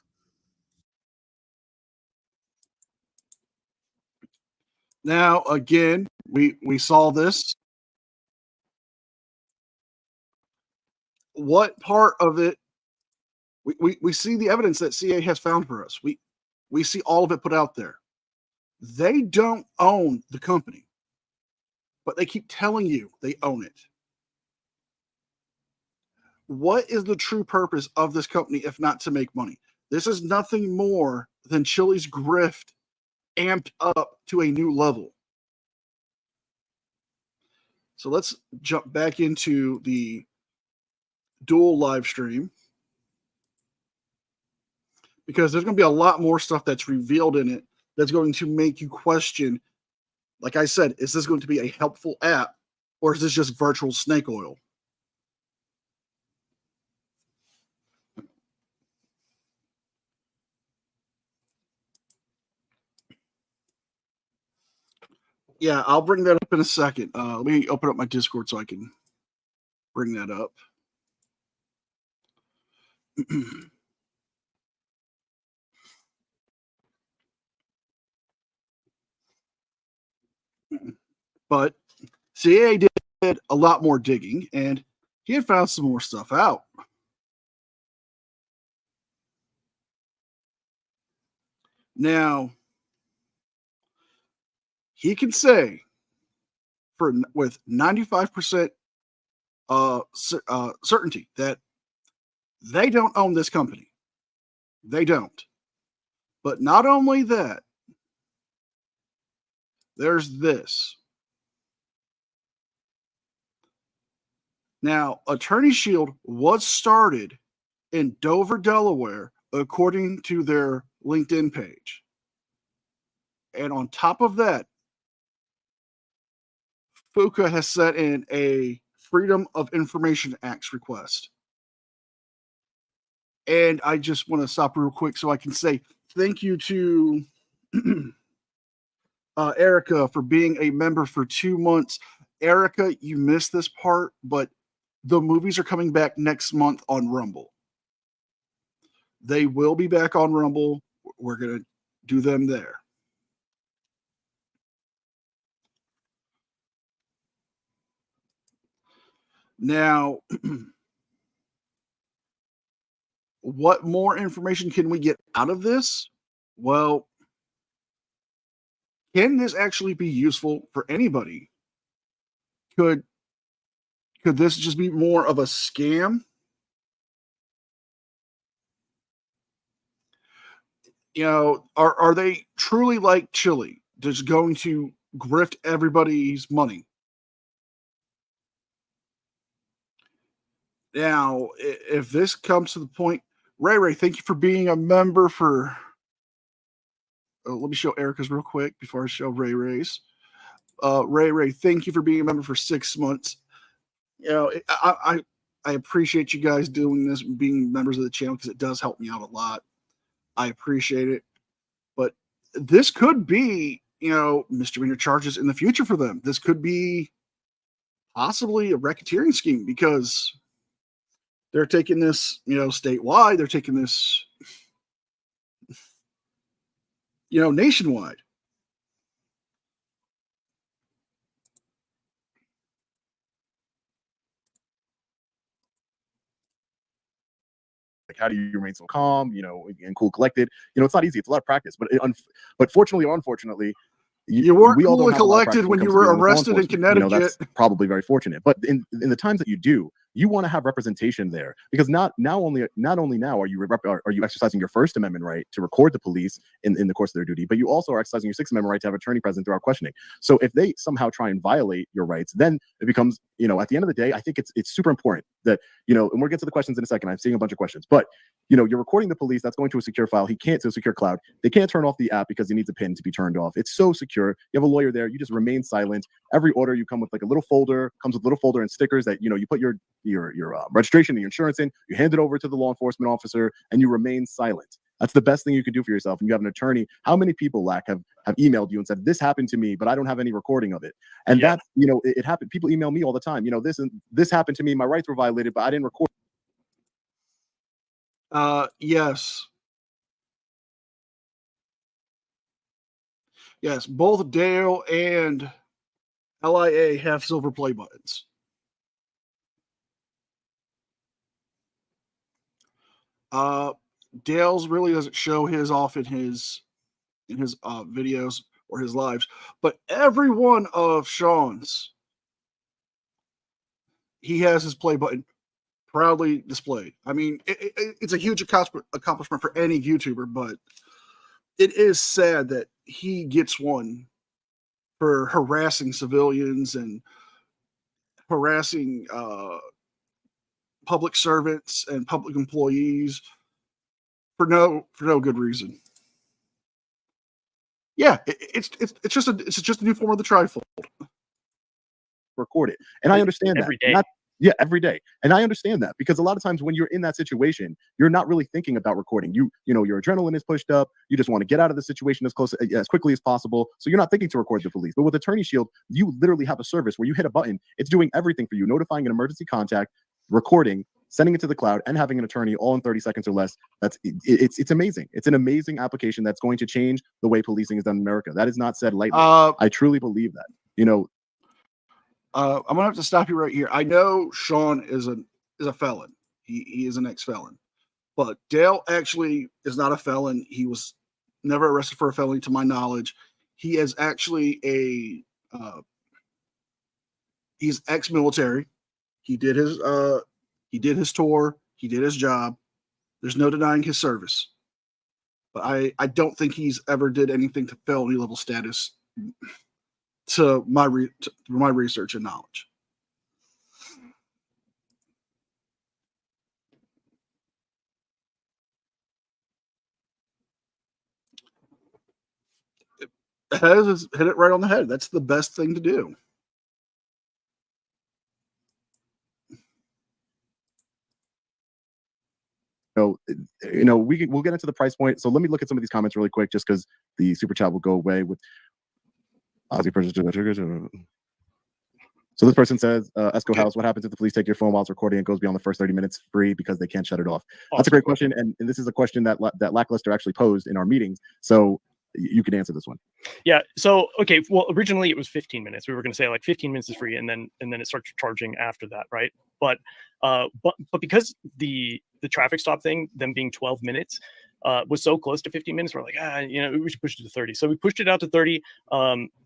Speaker 1: Now, again, we saw this. What part of it? We see the evidence that CA has found for us. We see all of it put out there. They don't own the company, but they keep telling you they own it. What is the true purpose of this company if not to make money? This is nothing more than Chili's grift amped up to a new level. So let's jump back into the dual live stream, because there's going to be a lot more stuff that's revealed in it that's going to make you question, like I said, is this going to be a helpful app or is this just virtual snake oil? Yeah, I'll bring that up in a second. Let me open up my Discord so I can bring that up. But CA did a lot more digging, and he had found some more stuff out. Now, he can say with 95% certainty that they don't own this company. They don't. But not only that, there's this. Now, Attorney Shield was started in Dover, Delaware, according to their LinkedIn page. And on top of that, FUCA has set in a Freedom of Information Act request. And I just want to stop real quick so I can say thank you to Erica for being a member for 2 months. Erica, you missed this part, but the movies are coming back next month on Rumble. They will be back on Rumble. We're going to do them there. Now, what more information can we get out of this? Well, can this actually be useful for anybody? Could this just be more of a scam? You know, are they truly like Chili, just going to grift everybody's money? Now, if this comes to the point, Ray, thank you for being a member for. Let me show Erica's real quick before I show Ray's. Ray, thank you for being a member for 6 months. You know, I appreciate you guys doing this, being members of the channel, because it does help me out a lot. I appreciate it. But this could be, you know, misdemeanor charges in the future for them. This could be possibly a racketeering scheme, because they're taking this, statewide. They're taking this, nationwide.
Speaker 9: Like, how do you remain so calm, and cool, collected? It's not easy. It's a lot of practice, but fortunately or unfortunately,
Speaker 1: you weren't
Speaker 9: we all
Speaker 1: cool
Speaker 9: don't
Speaker 1: and
Speaker 9: have a lot of practice
Speaker 1: collected when you
Speaker 9: it comes to
Speaker 1: were
Speaker 9: dealing with law
Speaker 1: arrested in
Speaker 9: enforcement.
Speaker 1: Connecticut.
Speaker 9: That's probably very fortunate. But in the times that you do, you want to have representation there, because not only now are you exercising your First Amendment right to record the police in the course of their duty, but you also are exercising your Sixth Amendment right to have an attorney present throughout questioning. So if they somehow try and violate your rights, then it becomes, at the end of the day, I think it's super important that, and we'll get to the questions in a second. I'm seeing a bunch of questions, but you're recording the police. That's going to a secure file. To a secure cloud. They can't turn off the app because he needs a pin to be turned off. It's so secure. You have a lawyer there. You just remain silent. Every order you come with like a little folder, and stickers that, you put your registration and your insurance in, you hand it over to the law enforcement officer, and you remain silent. That's the best thing you can do for yourself. And you have an attorney. How many people, have emailed you and said, this happened to me, but I don't have any recording of it? And that's, it happened. People email me all the time. This happened to me. My rights were violated, but I didn't record.
Speaker 1: Yes. Yes, both Dale and LIA have silver play buttons. Dale's really doesn't show his off in his videos or his lives, but every one of Sean's, he has his play button proudly displayed. I mean, it's a huge accomplishment for any YouTuber, but it is sad that he gets one for harassing civilians and harassing public servants and public employees for no good reason. Yeah, it's just a new form of the trifold.
Speaker 9: Record it, and I understand
Speaker 13: every
Speaker 9: that.
Speaker 13: day.
Speaker 9: Every day. And I understand that, because a lot of times when you're in that situation, you're not really thinking about recording. Your adrenaline is pushed up. You just want to get out of the situation as quickly as possible. So you're not thinking to record the police. But with Attorney Shield, you literally have a service where you hit a button. It's doing everything for you, notifying an emergency contact, recording, sending it to the cloud, and having an attorney all in 30 seconds or less. It's amazing. It's an amazing application that's going to change the way policing is done in America. That is not said lightly. I truly believe that.
Speaker 1: I'm gonna have to stop you right here. I know Sean is a felon. He is an ex-felon, but Dale actually is not a felon. He was never arrested for a felony, to my knowledge. He is actually he's ex-military. He did his tour. He did his job. There's no denying his service, but I don't think he's ever did anything to felony level status. To my research and knowledge. Hit it right on the head. That's the best thing to do.
Speaker 9: We'll get into the price point. So let me look at some of these comments really quick, just because the super chat will go away with Aussie purchase. So this person says, Esco House, what happens if the police take your phone while it's recording and goes beyond the first 30 minutes free because they can't shut it off? That's a great question. And this is a question that Lackluster actually posed in our meetings. So you can answer this one.
Speaker 13: Yeah. So, okay. Well, originally it was 15 minutes. We were going to say like 15 minutes is free, and then it starts charging after that. Right. But because the traffic stop thing, them being 12 minutes, was so close to 15 minutes, we're like, we should push it to 30. So we pushed it out to 30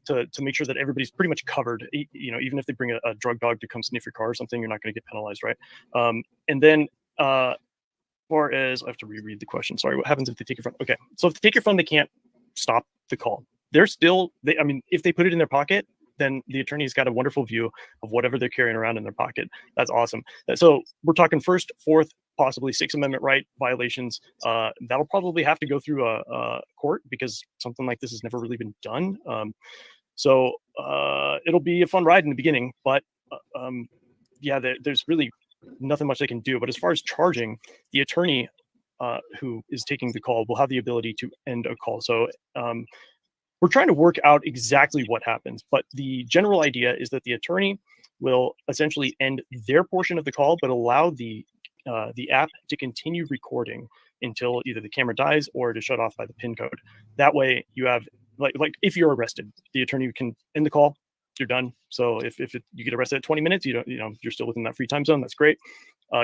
Speaker 13: to make sure that everybody's pretty much covered. Even if they bring a drug dog to come sniff your car or something, you're not going to get penalized, right? And then far as I have to reread the question. Sorry, what happens if they take your phone? Okay, so if they take your phone, they can't stop the call. If they put it in their pocket, then the attorney's got a wonderful view of whatever they're carrying around in their pocket. That's awesome. So we're talking First, Fourth, possibly Sixth Amendment right violations. That'll probably have to go through a court because something like this has never really been done. So it'll be a fun ride in the beginning, but there's really nothing much they can do. But as far as charging, the attorney who is taking the call will have the ability to end a call. So we're trying to work out exactly what happens, but the general idea is that the attorney will essentially end their portion of the call, but allow the app to continue recording until either the camera dies or to shut off by the PIN code. That way, you have like if you're arrested, the attorney can end the call. You're done. So if you get arrested at 20 minutes, you're still within that free time zone. That's great.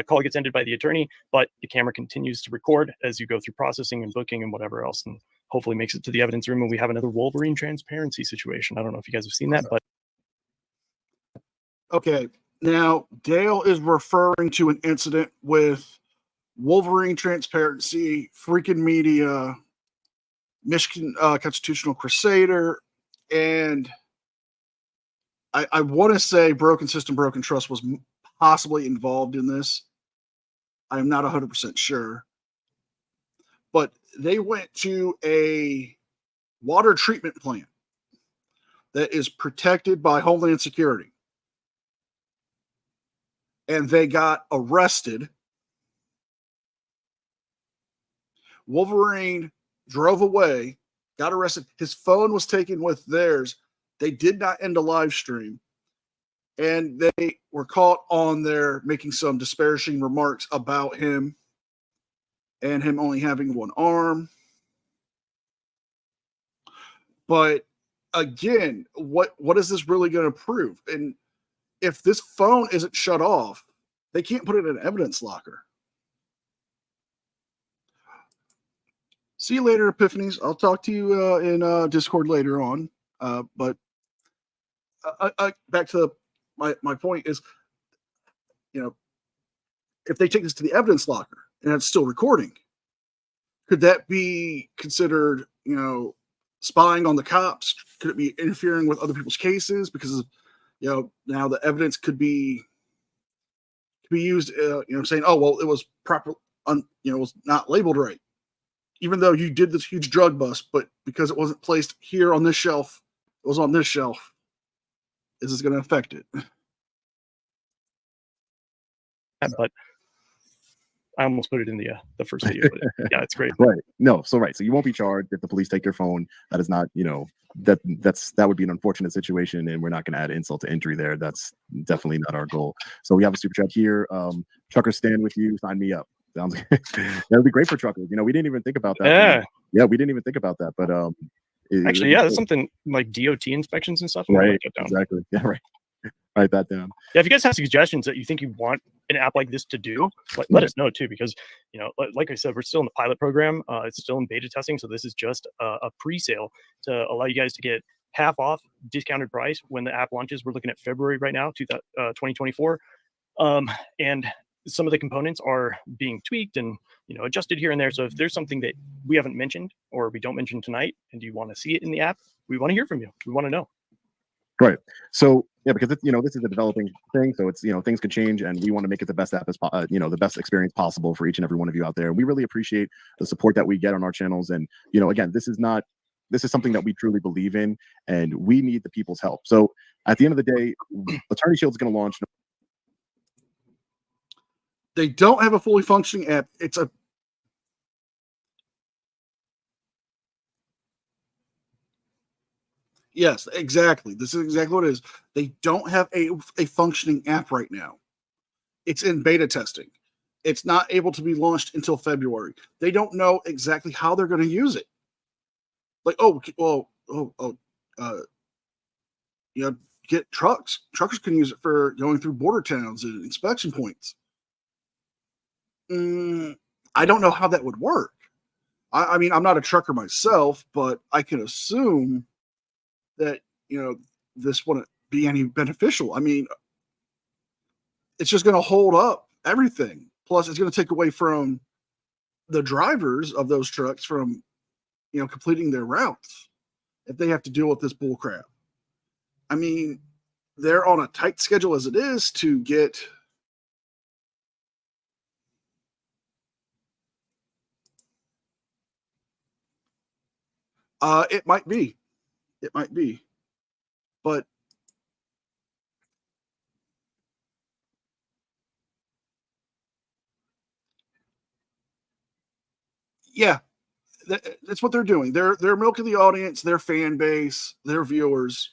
Speaker 13: Call gets ended by the attorney, but the camera continues to record as you go through processing and booking and whatever else, and hopefully makes it to the evidence room. And we have another Wolverine transparency situation. I don't know if you guys have seen that, but
Speaker 1: Okay, now Dale is referring to an incident with Wolverine Transparency, Freaking Media, Michigan Constitutional Crusader, and I want to say Broken System, Broken Trust was possibly involved in this. I am not 100% sure. But they went to a water treatment plant that is protected by Homeland Security. And they got arrested. Wolverine drove away, got arrested. His phone was taken with theirs. They did not end a live stream. And they were caught on there making some disparaging remarks about him and him only having one arm. But again, what is this really going to prove? And if this phone isn't shut off, they can't put it in an evidence locker. See you later, Epiphanies. I'll talk to you in Discord later on. But back to my point is, if they take this to the evidence locker and it's still recording, could that be considered, spying on the cops? Could it be interfering with other people's cases because of, now the evidence could be used, saying, oh, well, it was proper, it was not labeled right. Even though you did this huge drug bust, but because it wasn't placed here on this shelf, it was on this shelf. Is this going to affect it?
Speaker 13: But I almost put it in the first video. But yeah, it's great.
Speaker 9: Right. No. So you won't be charged if the police take your phone. That is not, that would be an unfortunate situation, and we're not going to add insult to injury there. That's definitely not our goal. So we have a super chat here. Truckers stand with you. Sign me up. Sounds that would be great for truckers. We didn't even think about that. Yeah, we didn't even think about that. But
Speaker 13: actually, yeah, that's something like DOT inspections and stuff.
Speaker 9: Right. Exactly. Yeah. Right. Write that down.
Speaker 13: Yeah, if you guys have suggestions that you think you want an app like this to do, let us know too, because like I said, we're still in the pilot program. It's still in beta testing, so this is just a pre-sale to allow you guys to get half off discounted price when the app launches. We're looking at February right now, 2024, and some of the components are being tweaked and adjusted here and there. So if there's something that we haven't mentioned or we don't mention tonight, and you want to see it in the app, we want to hear from you. We want to know.
Speaker 9: Right. So yeah, because this is a developing thing, so it's things could change, and we want to make it the best app as the best experience possible for each and every one of you out there. We really appreciate the support that we get on our channels, and again, this is something that we truly believe in, and we need the people's help. So at the end of the day, Attorney Shield is going to launch.
Speaker 1: They don't have a fully functioning app. Yes, exactly. This is exactly what it is. They don't have a functioning app right now. It's in beta testing. It's not able to be launched until February. They don't know exactly how they're going to use it. Like, get trucks. Truckers can use it for going through border towns and inspection points. I don't know how that would work. I mean, I'm not a trucker myself, but I can assume that this wouldn't be any beneficial. I mean, it's just going to hold up everything. Plus, it's going to take away from the drivers of those trucks from completing their routes if they have to deal with this bull crap. I mean, they're on a tight schedule as it is to get it might be. But yeah, that's what they're doing. They're milking the audience, their fan base, their viewers,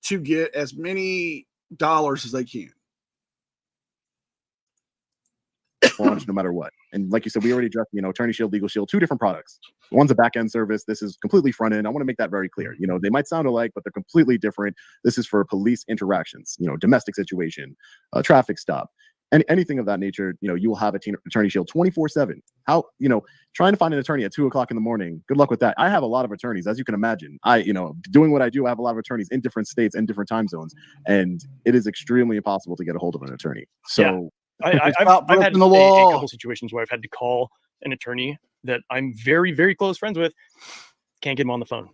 Speaker 1: to get as many dollars as they can.
Speaker 9: Launch no matter what. And like you said, we already addressed, Attorney Shield, Legal Shield, two different products. One's a back end service. This is completely front end. I want to make that very clear. They might sound alike, but they're completely different. This is for police interactions, domestic situation, traffic stop, and anything of that nature. You will have Attorney Shield 24/7. How, trying to find an attorney at 2:00 in the morning. Good luck with that. I have a lot of attorneys, as you can imagine. Doing what I do, I have a lot of attorneys in different states and different time zones, and it is extremely impossible to get a hold of an attorney. So.
Speaker 13: Yeah. I've had
Speaker 1: the
Speaker 13: a
Speaker 1: law.
Speaker 13: couple situations where I've had to call an attorney that I'm very, very close friends with. Can't get him on the phone.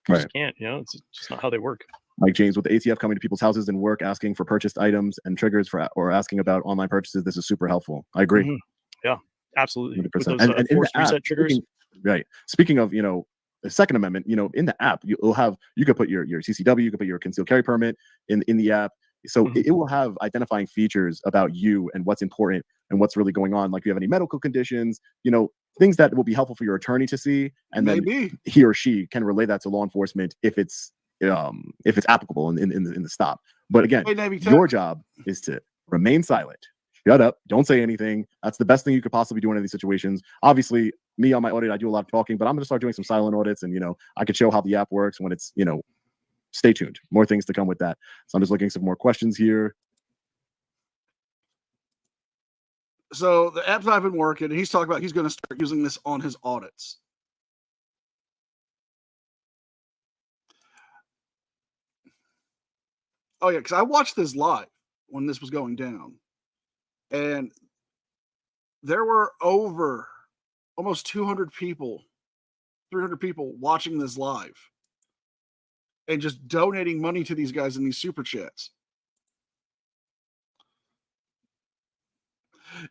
Speaker 9: Right.
Speaker 13: Just can't. It's just not how they work.
Speaker 9: Mike James with the ATF coming to people's houses and work, asking for purchased items and triggers or asking about online purchases. This is super helpful. I agree.
Speaker 13: Mhm. Yeah, absolutely.
Speaker 9: 100%.
Speaker 13: With those
Speaker 9: And in the
Speaker 13: forced
Speaker 9: app,
Speaker 13: reset triggers.
Speaker 9: right. Speaking of, the Second Amendment, in the app, you could put your CCW, you could put your concealed carry permit in the app. So it will have identifying features about you and what's important and what's really going on. Like if you have any medical conditions, things that will be helpful for your attorney to see, and then he or she can relay that to law enforcement if it's applicable in the stop. But again, your job is to remain silent. Shut up. Don't say anything. That's the best thing you could possibly do in these situations. Obviously, me on my audit, I do a lot of talking, but I'm going to start doing some silent audits, and I could show how the app works when it's stay tuned. More things to come with that. So I'm just looking at some more questions here.
Speaker 1: So the app's not been working, and he's talking about he's going to start using this on his audits. Oh yeah, because I watched this live when this was going down, and there were over almost 200 people, 300 people watching this live and just donating money to these guys in these super chats.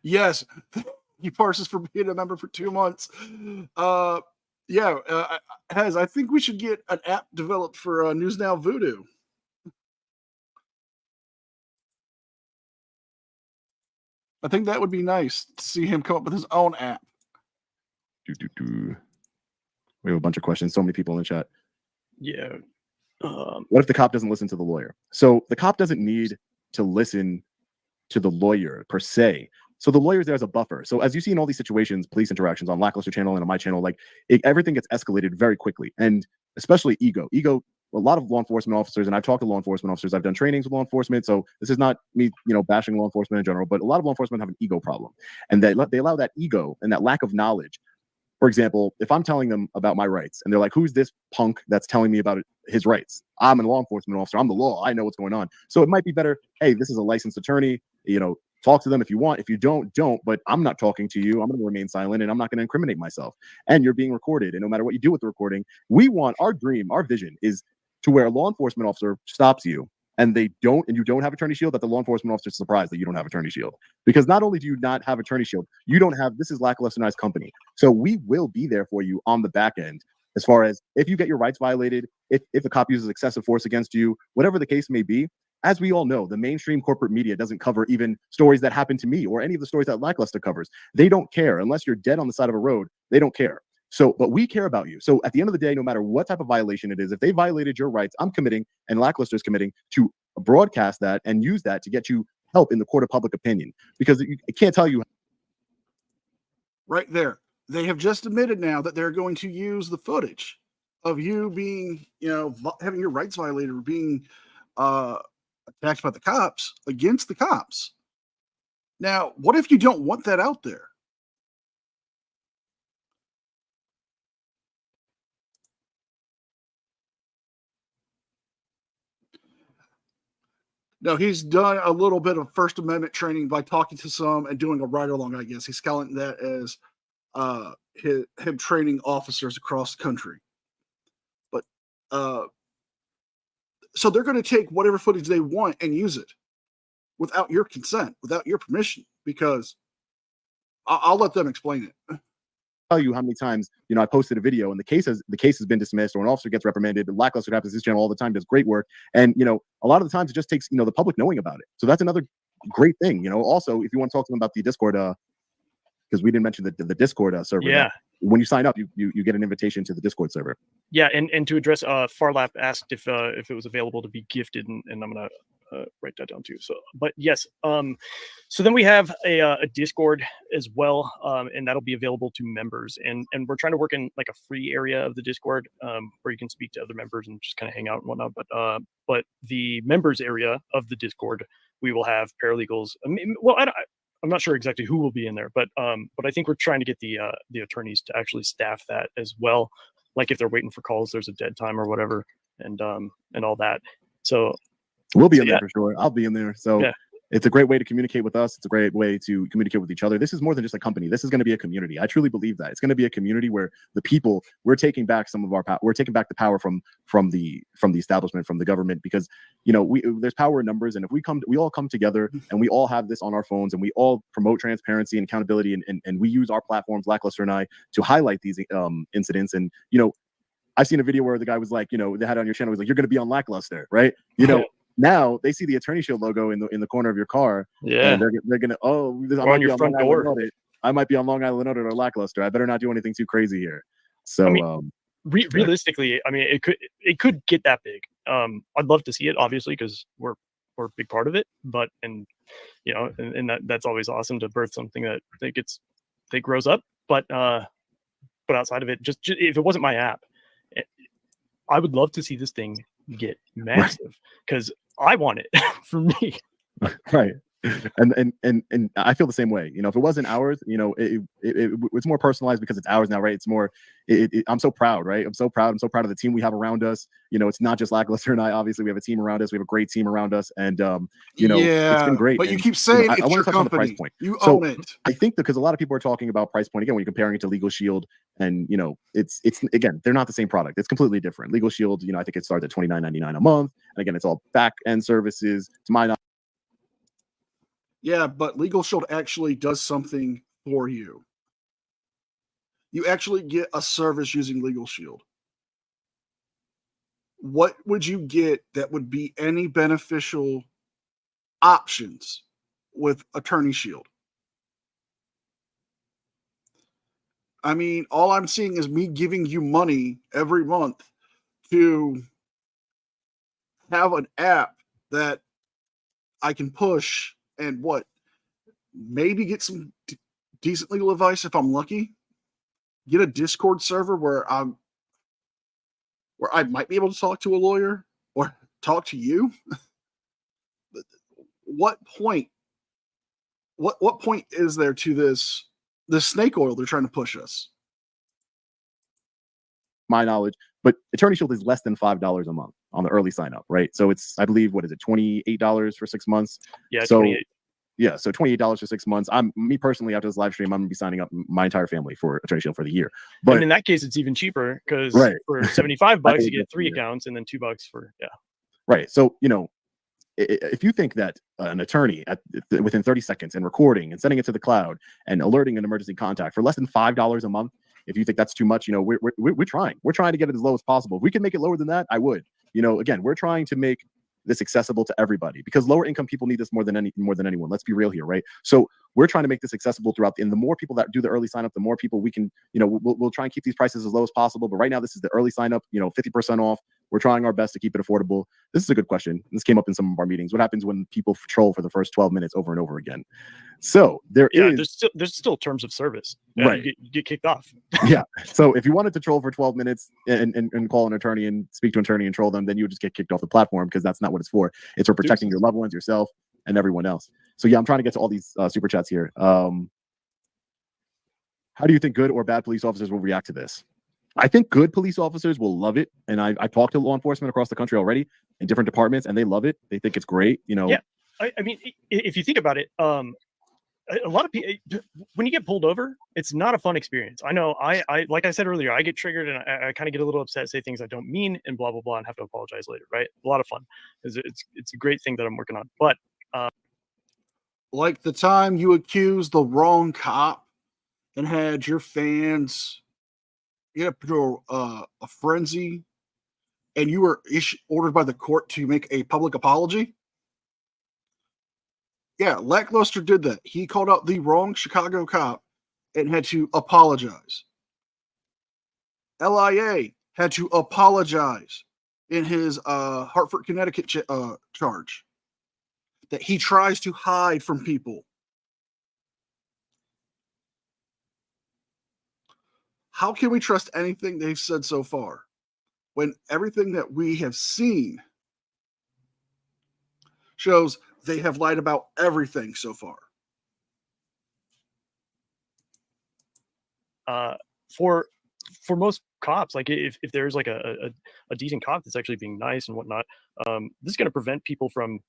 Speaker 1: Yes, he parses for being a member for 2 months. I think we should get an app developed for News Now Voodoo. I think that would be nice to see him come up with his own app.
Speaker 9: We have a bunch of questions. So many people in the chat.
Speaker 13: Yeah.
Speaker 9: What if the cop doesn't listen to the lawyer? So the cop doesn't need to listen to the lawyer per se. So the lawyer's there as a buffer. So as you see in all these situations, police interactions on Lackluster channel and on my channel, everything gets escalated very quickly, and especially ego. A lot of law enforcement officers, and I've talked to law enforcement officers, I've done trainings with law enforcement, so this is not me, bashing law enforcement in general, but a lot of law enforcement have an ego problem, and they allow that ego and that lack of knowledge. For example, if I'm telling them about my rights, and they're like, "Who's this punk that's telling me about his rights?" I'm a law enforcement officer. I'm the law. I know what's going on. So it might be better. Hey, this is a licensed attorney. Talk to them if you want. If you don't. But I'm not talking to you. I'm going to remain silent, and I'm not going to incriminate myself. And you're being recorded. And no matter what you do with the recording, we want our dream, our vision is to where a law enforcement officer stops you and you don't have attorney shield, that the law enforcement officer is surprised that you don't have attorney shield. Because not only do you not have attorney shield, this is Lackluster company. So we will be there for you on the back end. As far as if you get your rights violated, if a cop uses excessive force against you, whatever the case may be, as we all know, the mainstream corporate media doesn't cover even stories that happen to me or any of the stories that Lackluster covers. They don't care. Unless you're dead on the side of a road, they don't care. So, but we care about you. So at the end of the day, no matter what type of violation it is, if they violated your rights, I'm committing, and Lackluster is committing, to broadcast that and use that to get you help in the court of public opinion. Because I can't tell you.
Speaker 1: Right there. They have just admitted now that they're going to use the footage of you being, having your rights violated or being attacked by the cops against the cops. Now, what if you don't want that out there? No, he's done a little bit of First Amendment training by talking to some and doing a ride-along, I guess. He's calling that as him training officers across the country. But so they're going to take whatever footage they want and use it without your consent, without your permission, because I'll let them explain it.
Speaker 9: Tell you how many times I posted a video and the case has been dismissed, or an officer gets reprimanded. Lackluster happens this channel all the time, does great work, and a lot of the times it just takes the public knowing about it. So that's another great thing. Also, if you want to talk to them about the Discord, because we didn't mention the Discord server.
Speaker 13: Yeah.
Speaker 9: When you sign up, you get an invitation to the Discord server.
Speaker 13: Yeah, and to address Farlap asked if it was available to be gifted, and I'm gonna write that down too. So, but yes, so then we have a Discord as well, and that'll be available to members. And we're trying to work in like a free area of the Discord where you can speak to other members and just kind of hang out and whatnot. But the members area of the Discord, we will have paralegals. I mean, well, I'm not sure exactly who will be in there, but I think we're trying to get the attorneys to actually staff that as well. Like if they're waiting for calls, there's a dead time or whatever, and all that. So
Speaker 9: we'll be in there for sure. I'll be in there. So
Speaker 13: yeah.
Speaker 9: It's a great way to communicate with us. It's a great way to communicate with each other. This is more than just a company. This is going to be a community. I truly believe that it's going to be a community where the people, we're taking back some of our power. We're taking back the power from the establishment, from the government, because there's power in numbers. And if we all come together and we all have this on our phones and we all promote transparency and accountability, and we use our platforms, Lackluster and I, to highlight these incidents. And I've seen a video where the guy was like, they had it on your channel. He's like, you're going to be on Lackluster, right? Now they see the Attorney Shield logo in the corner of your car.
Speaker 13: Yeah,
Speaker 9: and they're gonna
Speaker 13: on your front door.
Speaker 9: I might be on Long Island Audit or Lackluster. I better not do anything too crazy here. So,
Speaker 13: realistically, I mean, it could get that big. I'd love to see it, obviously, because we're a big part of it. But and that's always awesome to birth something that grows up. But outside of it, just if it wasn't my app, I would love to see this thing get massive because I want it for me.
Speaker 9: Right. And I feel the same way. If it wasn't ours, it's more personalized because it's ours now, right? It's more. I'm so proud, right? I'm so proud of the team we have around us. It's not just Lackluster and I. Obviously, we have a team around us. We have a great team around us, and it's been great.
Speaker 1: But you keep saying
Speaker 9: I
Speaker 1: it's
Speaker 9: want
Speaker 1: your
Speaker 9: to touch on the
Speaker 1: company.
Speaker 9: price point.
Speaker 1: You
Speaker 9: So
Speaker 1: own it.
Speaker 9: I think because a lot of people are talking about price point again when you're comparing it to Legal Shield, and it's again, they're not the same product. It's completely different. Legal Shield, I think it starts at $29.99 a month, and again, it's all back end services. To my knowledge.
Speaker 1: Yeah, but Legal Shield actually does something for you. You actually get a service using Legal Shield. What would you get that would be any beneficial options with Attorney Shield? I mean, all I'm seeing is me giving you money every month to have an app that I can push and maybe get some decent legal advice if I'm lucky. Get a Discord server where I might be able to talk to a lawyer or talk to you. What point is there to this snake oil they're trying to push us?
Speaker 9: My knowledge, but Attorney Shield is less than $5 a month on the early sign up, right? So it's, I believe, $28 for 6 months?
Speaker 13: Yeah,
Speaker 9: so
Speaker 13: 28.
Speaker 9: Yeah, so $28 for 6 months. Me personally, after this live stream, I'm gonna be signing up my entire family for Attorney Shield for the year. But
Speaker 13: and in that case, it's even cheaper because for $75 you get 3 accounts, and then $2 for
Speaker 9: Right. So if you think that an attorney within 30 seconds and recording and sending it to the cloud and alerting an emergency contact for less than $5 a month, if you think that's too much, we're trying. We're trying to get it as low as possible. If we can make it lower than that, I would. Again, we're trying to make this accessible to everybody because lower income people need this more than anyone. Let's be real here, right? So we're trying to make this accessible throughout. And the more people that do the early sign up, the more people we can, we'll try and keep these prices as low as possible. But right now, this is the early sign up, 50% off. We're trying our best to keep it affordable. This is a good question. This came up in some of our meetings. What happens when people troll for the first 12 minutes over and over again? So there's
Speaker 13: still terms of service.
Speaker 9: Right.
Speaker 13: You get kicked off.
Speaker 9: Yeah. So if you wanted to troll for 12 minutes and call an attorney and speak to an attorney and troll them, then you would just get kicked off the platform because that's not what it's for. It's for protecting your loved ones, yourself, and everyone else. So yeah, I'm trying to get to all these super chats here. How do you think good or bad police officers will react to this? I think good police officers will love it. And I talked to law enforcement across the country already in different departments, and they love it. They think it's great.
Speaker 13: Yeah. I mean, if you think about it, a lot of people, when you get pulled over, it's not a fun experience. I know I like I said earlier, I get triggered and I kind of get a little upset, say things I don't mean and blah, blah, blah, and have to apologize later. Right. A lot of fun. It's a great thing that I'm working on. But
Speaker 1: like the time you accused the wrong cop and had your fans get up to a frenzy and you were ordered by the court to make a public apology. Yeah, Lackluster did that. He called out the wrong Chicago cop and had to apologize. LIA had to apologize in his Hartford, Connecticut charge. that he tries to hide from people. How can we trust anything they've said so far when everything that we have seen shows they have lied about everything so far?
Speaker 13: For most cops, like if there's like a decent cop that's actually being nice and whatnot, this is going to prevent people from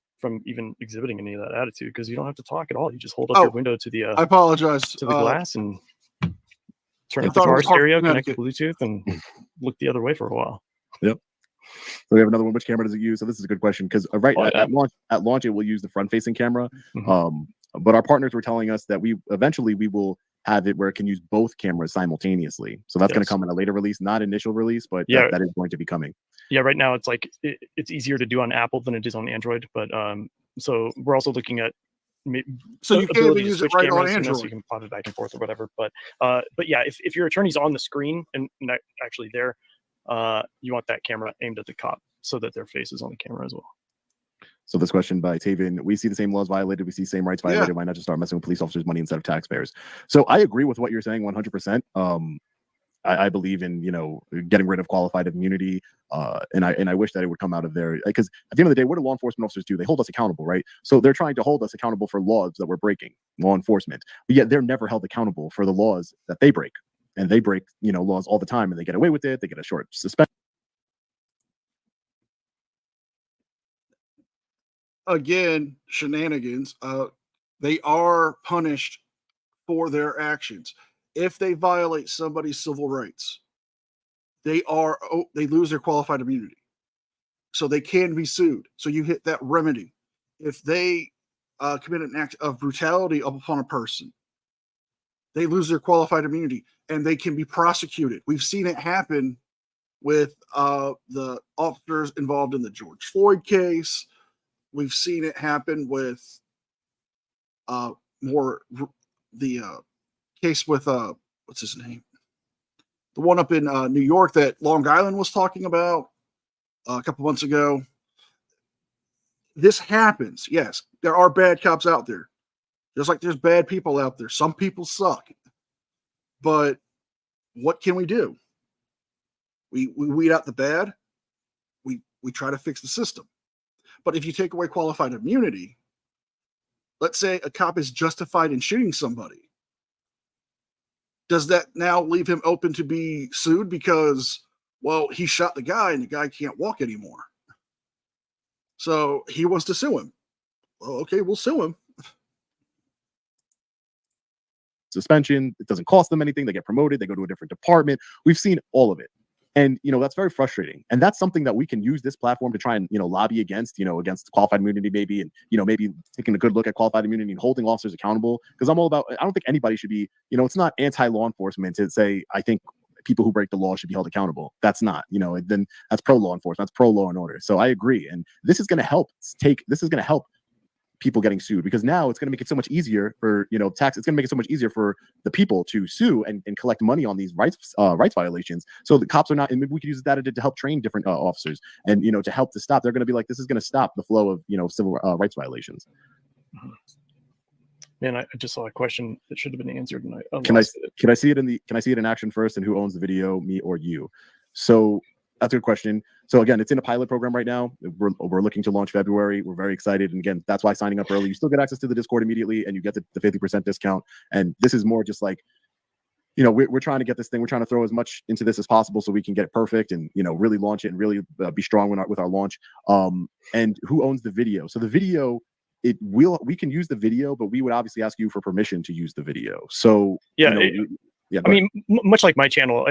Speaker 13: even exhibiting any of that attitude, because you don't have to talk at all. You just hold up your window to the
Speaker 1: I apologize
Speaker 13: to the glass and turn
Speaker 1: I
Speaker 13: up the
Speaker 1: thought it
Speaker 13: car
Speaker 1: was Hartford,
Speaker 13: stereo, connect to
Speaker 1: Connecticut.
Speaker 13: Bluetooth, and look the other way for a while.
Speaker 9: Yep. So we have another one. Which camera does it use? So this is a good question, because at launch it will use the front facing camera. But our partners were telling us that we will have it where it can use both cameras simultaneously. So that's going to come in a later release, not initial release, but that is going to be coming.
Speaker 13: Yeah, right now it's like it's easier to do on Apple than it is on Android, but so we're also looking at
Speaker 1: so you can't even use it right on Android.
Speaker 13: So you can pop it back and forth or whatever. But yeah, if your attorney's on the screen and actually there, you want that camera aimed at the cop so that their face is on the camera as well.
Speaker 9: So this question by Taven: we see the same laws violated, we see same rights violated. Why not just start messing with police officers' money instead of taxpayers? So I agree with what you're saying 100%. I believe in, getting rid of qualified immunity, and I wish that it would come out of there, because at the end of the day, what do law enforcement officers do? They hold us accountable, right? So they're trying to hold us accountable for laws that we're breaking, law enforcement, but yet they're never held accountable for the laws that they break, and they break laws all the time, and they get away with it. They get a short suspension.
Speaker 1: Again, shenanigans. They are punished for their actions. If they violate somebody's civil rights, they lose their qualified immunity, so they can be sued. So you hit that remedy. If they commit an act of brutality upon a person, they lose their qualified immunity and they can be prosecuted. We've seen it happen with the officers involved in the George Floyd case. We've seen it happen with the case with what's his name? The one up in New York that Long Island was talking about a couple months ago. This happens. Yes, there are bad cops out there, just like there's bad people out there. Some people suck, but what can we do? We weed out the bad. We try to fix the system. But if you take away qualified immunity, let's say a cop is justified in shooting somebody, does that now leave him open to be sued because, well, he shot the guy and the guy can't walk anymore? So he wants to sue him. Well, okay, we'll sue him.
Speaker 9: Suspension, it doesn't cost them anything. They get promoted, they go to a different department. We've seen all of it. And, that's very frustrating. And that's something that we can use this platform to try and, lobby against, against qualified immunity maybe, and, maybe taking a good look at qualified immunity and holding officers accountable. Because I'm all about, I don't think anybody should be, it's not anti-law enforcement to say, I think people who break the law should be held accountable. That's not, then that's pro-law enforcement, that's pro-law and order. So I agree. And this is going to help people getting sued, because now it's going to make it so much easier for it's going to make it so much easier for the people to sue and collect money on these rights violations. So the cops are not, and maybe we could use that to help train different officers and to help to stop. They're going to be like, this is going to stop the flow of civil rights violations.
Speaker 13: Man, I just saw a question that should have been answered, and
Speaker 9: can I see it in action first? And who owns the video, me or you? So that's a good question. So again, it's in a pilot program right now. We're looking to launch February. We're very excited. And again, that's why signing up early, you still get access to the Discord immediately, and you get the 50% discount. And this is more just like, we're trying to get this thing. We're trying to throw as much into this as possible so we can get it perfect and, really launch it and really be strong with our launch. And who owns the video? So the video, we can use the video, but we would obviously ask you for permission to use the video. So
Speaker 13: yeah, I mean, much like my channel,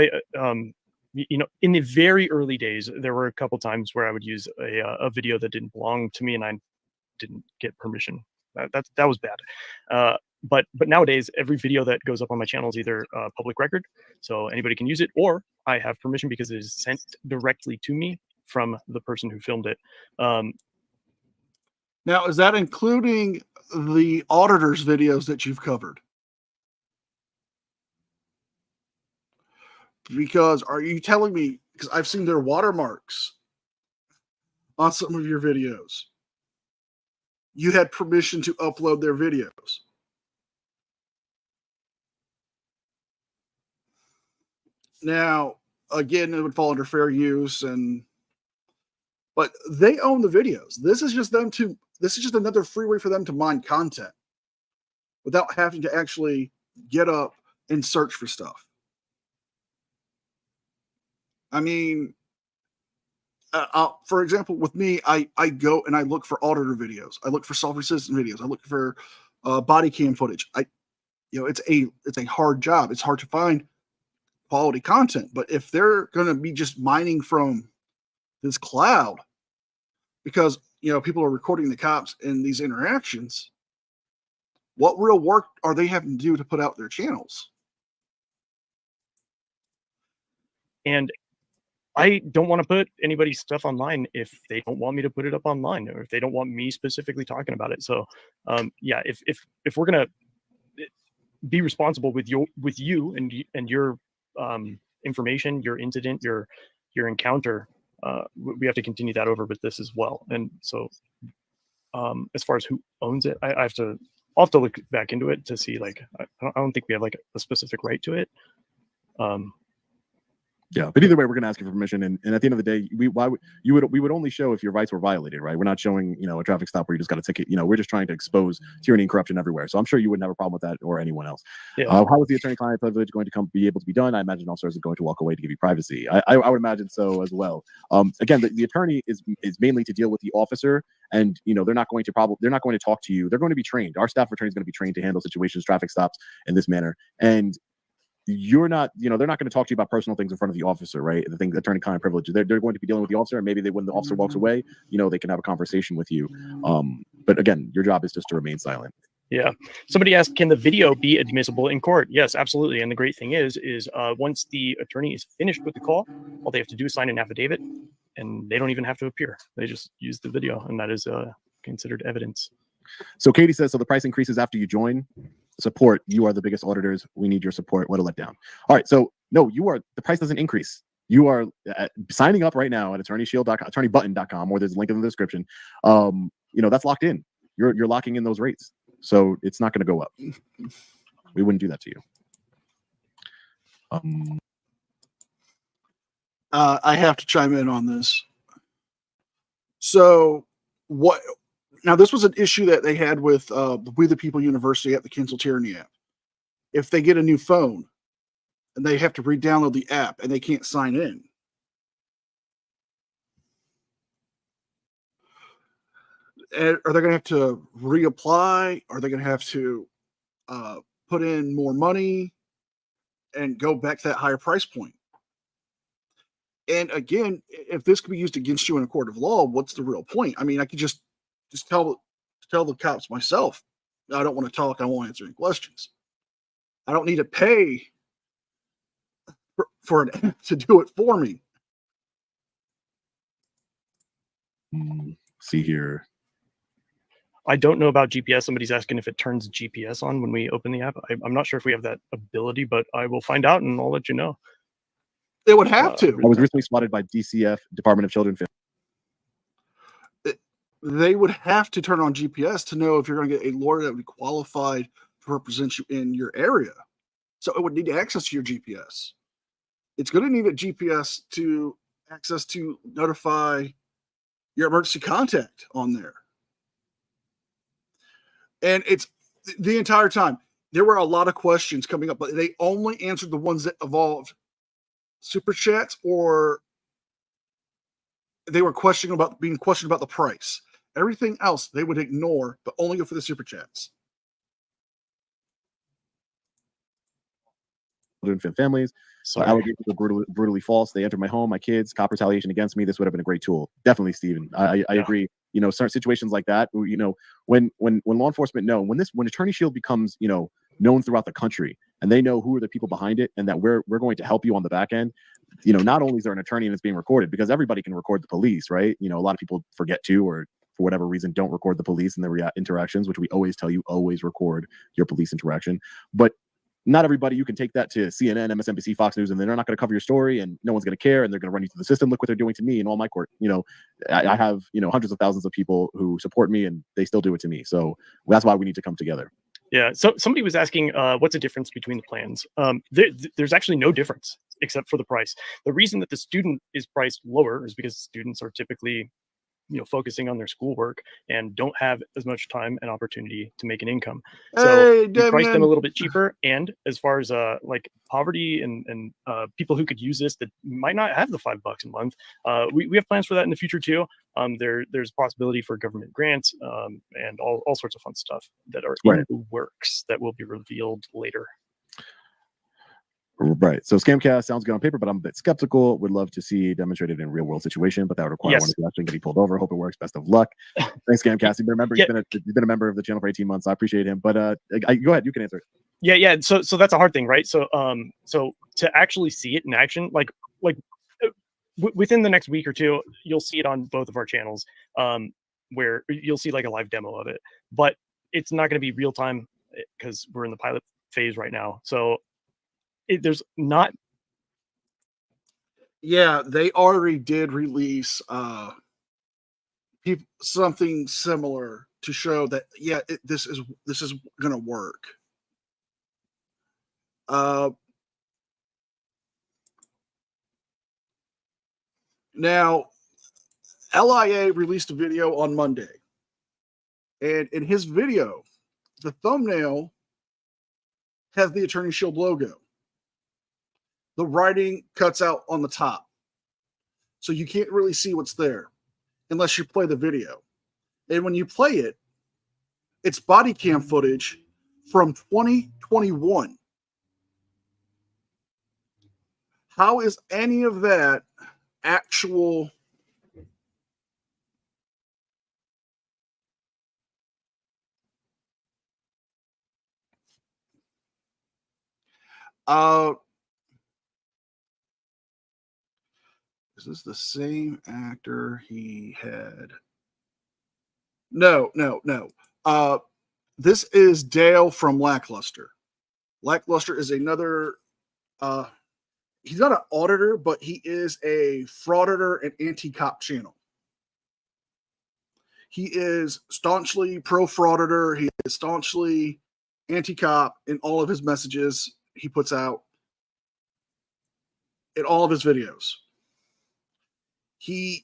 Speaker 13: in the very early days, there were a couple times where I would use a video that didn't belong to me and I didn't get permission. That was bad. But nowadays, every video that goes up on my channel is either public record, so anybody can use it, or I have permission because it is sent directly to me from the person who filmed it.
Speaker 1: Now, is that including the auditors' videos that you've covered? Because are you telling me, because I've seen their watermarks on some of your videos, you had permission to upload their videos. Now, again, it would fall under fair use, but they own the videos. This is just another free way for them to mine content without having to actually get up and search for stuff. I mean, for example, with me, I go and I look for auditor videos. I look for self-resistant videos. I look for body cam footage. It's a hard job. It's hard to find quality content. But if they're going to be just mining from this cloud, because people are recording the cops in these interactions, what real work are they having to do to put out their channels?
Speaker 13: And I don't want to put anybody's stuff online if they don't want me to put it up online, or if they don't want me specifically talking about it. So, yeah, if we're gonna be responsible with you and your information, your incident, your encounter, we have to continue that over with this as well. And so, as far as who owns it, I'll have to look back into it to see. Like, I don't think we have like a specific right to it.
Speaker 9: Yeah, but either way, we're going to ask you for permission, and at the end of the day, we would only show if your rights were violated, right? We're not showing a traffic stop where you just got a ticket. We're just trying to expose tyranny and corruption everywhere. So I'm sure you wouldn't have a problem with that, or anyone else.
Speaker 13: Yeah.
Speaker 9: How is the attorney-client privilege going to be able to be done? I imagine officers are going to walk away to give you privacy. I would imagine so as well. Again, the attorney is mainly to deal with the officer, and they're not going to talk to you. They're going to be trained. Our staff attorney is going to be trained to handle situations, traffic stops in this manner, and you're not, they're not going to talk to you about personal things in front of the officer, right? The thing, attorney-client privilege. They're going to be dealing with the officer, and maybe when the officer walks away, they can have a conversation with you. But again, your job is just to remain silent.
Speaker 13: Yeah. Somebody asked, can the video be admissible in court? Yes, absolutely. And the great thing is once the attorney is finished with the call, all they have to do is sign an affidavit, and they don't even have to appear. They just use the video, and that is considered evidence.
Speaker 9: So Katie says, so the price increases after you join. Support, you are the biggest auditors. We need your support. What a letdown. All right, so no, the price doesn't increase. You are signing up right now at attorneybutton.com, or there's a link in the description. That's locked in. You're locking in those rates, so it's not going to go up. We wouldn't do that to you.
Speaker 1: I have to chime in on this. So what? Now, this was an issue that they had with We the People University at the Cancel Tyranny app. If they get a new phone and they have to re-download the app and they can't sign in, are they going to have to reapply? Are they going to have to put in more money and go back to that higher price point? And again, if this could be used against you in a court of law, what's the real point? I mean, I could just tell the cops myself, I don't want to talk. I won't answer any questions. I don't need to pay for an app to do it for me.
Speaker 9: See here.
Speaker 13: I don't know about GPS. Somebody's asking if it turns GPS on when we open the app. I'm not sure if we have that ability, but I will find out and I'll let you know.
Speaker 1: It would have to.
Speaker 9: I was recently spotted by DCF, Department of Children.
Speaker 1: They would have to turn on GPS to know if you're going to get a lawyer that would be qualified to represent you in your area. So it would need access to your GPS. It's going to need a GPS to access to notify your emergency contact on there. And it's the entire time. There were a lot of questions coming up, but they only answered the ones that involved super chats, or they were being questioned about the price. Everything else they would ignore, but only go for the super chats.
Speaker 9: Infant families. Allegations were brutally false. They entered my home, my kids, cop retaliation against me. This would have been a great tool. Definitely, Stephen. I agree. Certain situations like that, when law enforcement know, when Attorney Shield becomes, known throughout the country, and they know who are the people behind it, and that we're going to help you on the back end. Not only is there an attorney and it's being recorded, because everybody can record the police, right? A lot of people forget to, or for whatever reason, don't record the police and their interactions, which we always tell you, always record your police interaction. But not everybody, you can take that to CNN, MSNBC, Fox News, and they're not going to cover your story, and no one's going to care, and they're going to run you through the system. Look what they're doing to me and all my court. I have hundreds of thousands of people who support me, and they still do it to me. So that's why we need to come together.
Speaker 13: Yeah. So somebody was asking, what's the difference between the plans? There's actually no difference except for the price. The reason that the student is priced lower is because students are typically focusing on their schoolwork and don't have as much time and opportunity to make an income. So we price them a little bit cheaper. And as far as like poverty and people who could use this that might not have the $5 a month, we have plans for that in the future too. There's possibility for government grants and all sorts of fun stuff that are in the works that will be revealed later.
Speaker 9: Right. So Scamcast sounds good on paper, but I'm a bit skeptical. Would love to see demonstrated in a real world situation, but that would require one to actually get pulled over. Hope it works. Best of luck. Thanks, Scamcast. You've been a member. You've been a member of the channel for 18 months. I appreciate him. But go ahead. You can answer it.
Speaker 13: Yeah. So that's a hard thing, right? So to actually see it in action, like within the next week or two, you'll see it on both of our channels, where you'll see like a live demo of it. But it's not going to be real time because we're in the pilot phase right now. So there's not.
Speaker 1: Yeah, they already did release something similar to show that this is gonna work. Now, LIA released a video on Monday, and in his video, the thumbnail has the Attorney Shield logo. The writing cuts out on the top, so you can't really see what's there unless you play the video. And when you play it, it's body cam footage from 2021. How is any of that actual? Is this the same actor he had? No. This is Dale from Lackluster. Lackluster is another. He's not an auditor, but he is a frauditor and anti-cop channel. He is staunchly pro-frauditor. He is staunchly anti-cop in all of his messages he puts out, in all of his videos. He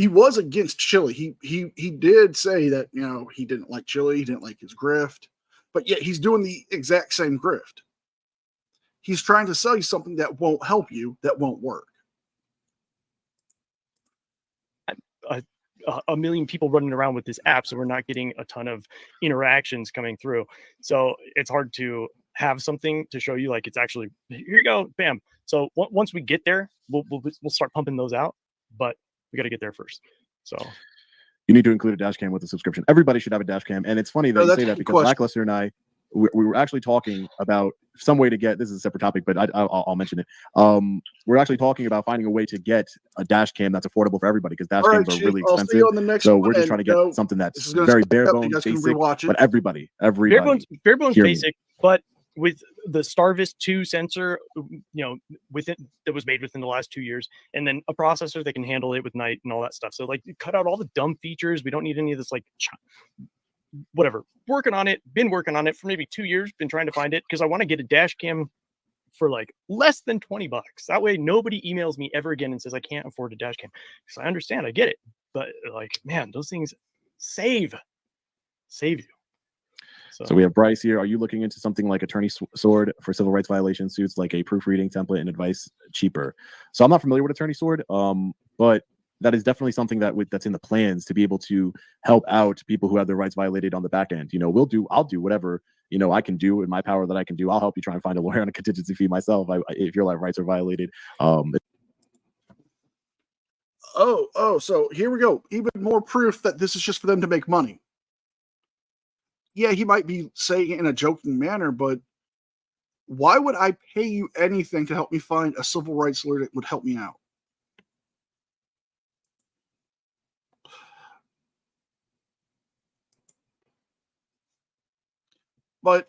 Speaker 1: was against Chili. He did say that he didn't like Chili, he didn't like his grift, but yet he's doing the exact same grift. He's trying to sell you something that won't help you, that won't work.
Speaker 13: A million people running around with this app, so we're not getting a ton of interactions coming through. So it's hard to have something to show you like it's actually, here you go, bam. So once we get there, we'll start pumping those out, but we got to get there first. So
Speaker 9: you need to include a dash cam with a subscription. Everybody should have a dash cam, and it's funny that you say that because Lackluster and I, we were actually talking about some way to get, this is a separate topic, but I'll mention it. We're actually talking about finding a way to get a dash cam that's affordable for everybody because dash cams are really expensive. So we're just trying to get something that's very bare bones, basic, but everybody
Speaker 13: bare bones basic, but with the Starvis 2 sensor, with it that was made within the last 2 years, and then a processor that can handle it with night and all that stuff. So like cut out all the dumb features. We don't need any of this like whatever. Been working on it for maybe 2 years, been trying to find it because I want to get a dash cam for like less than $20. That way nobody emails me ever again and says I can't afford a dash cam. Because I understand, I get it. But like, man, those things save you.
Speaker 9: So we have Bryce here. Are you looking into something like Attorney Sword for civil rights violation suits, like a proofreading template and advice cheaper? So I'm not familiar with Attorney Sword, but that is definitely something that's in the plans to be able to help out people who have their rights violated on the back end. I'll do whatever I can do in my power that I can do. I'll help you try and find a lawyer on a contingency fee myself if your rights are violated.
Speaker 1: So here we go. Even more proof that this is just for them to make money. Yeah, he might be saying it in a joking manner, but why would I pay you anything to help me find a civil rights lawyer that would help me out? But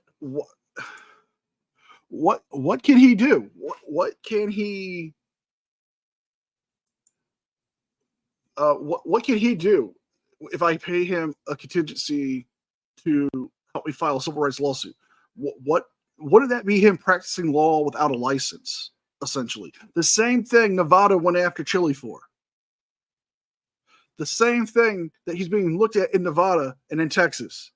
Speaker 1: What can he do? What can he what can he do if I pay him a contingency to help me file a civil rights lawsuit? Wouldn't that be him practicing law without a license? Essentially, the same thing Nevada went after Chile for. The same thing that he's being looked at in Nevada and in Texas.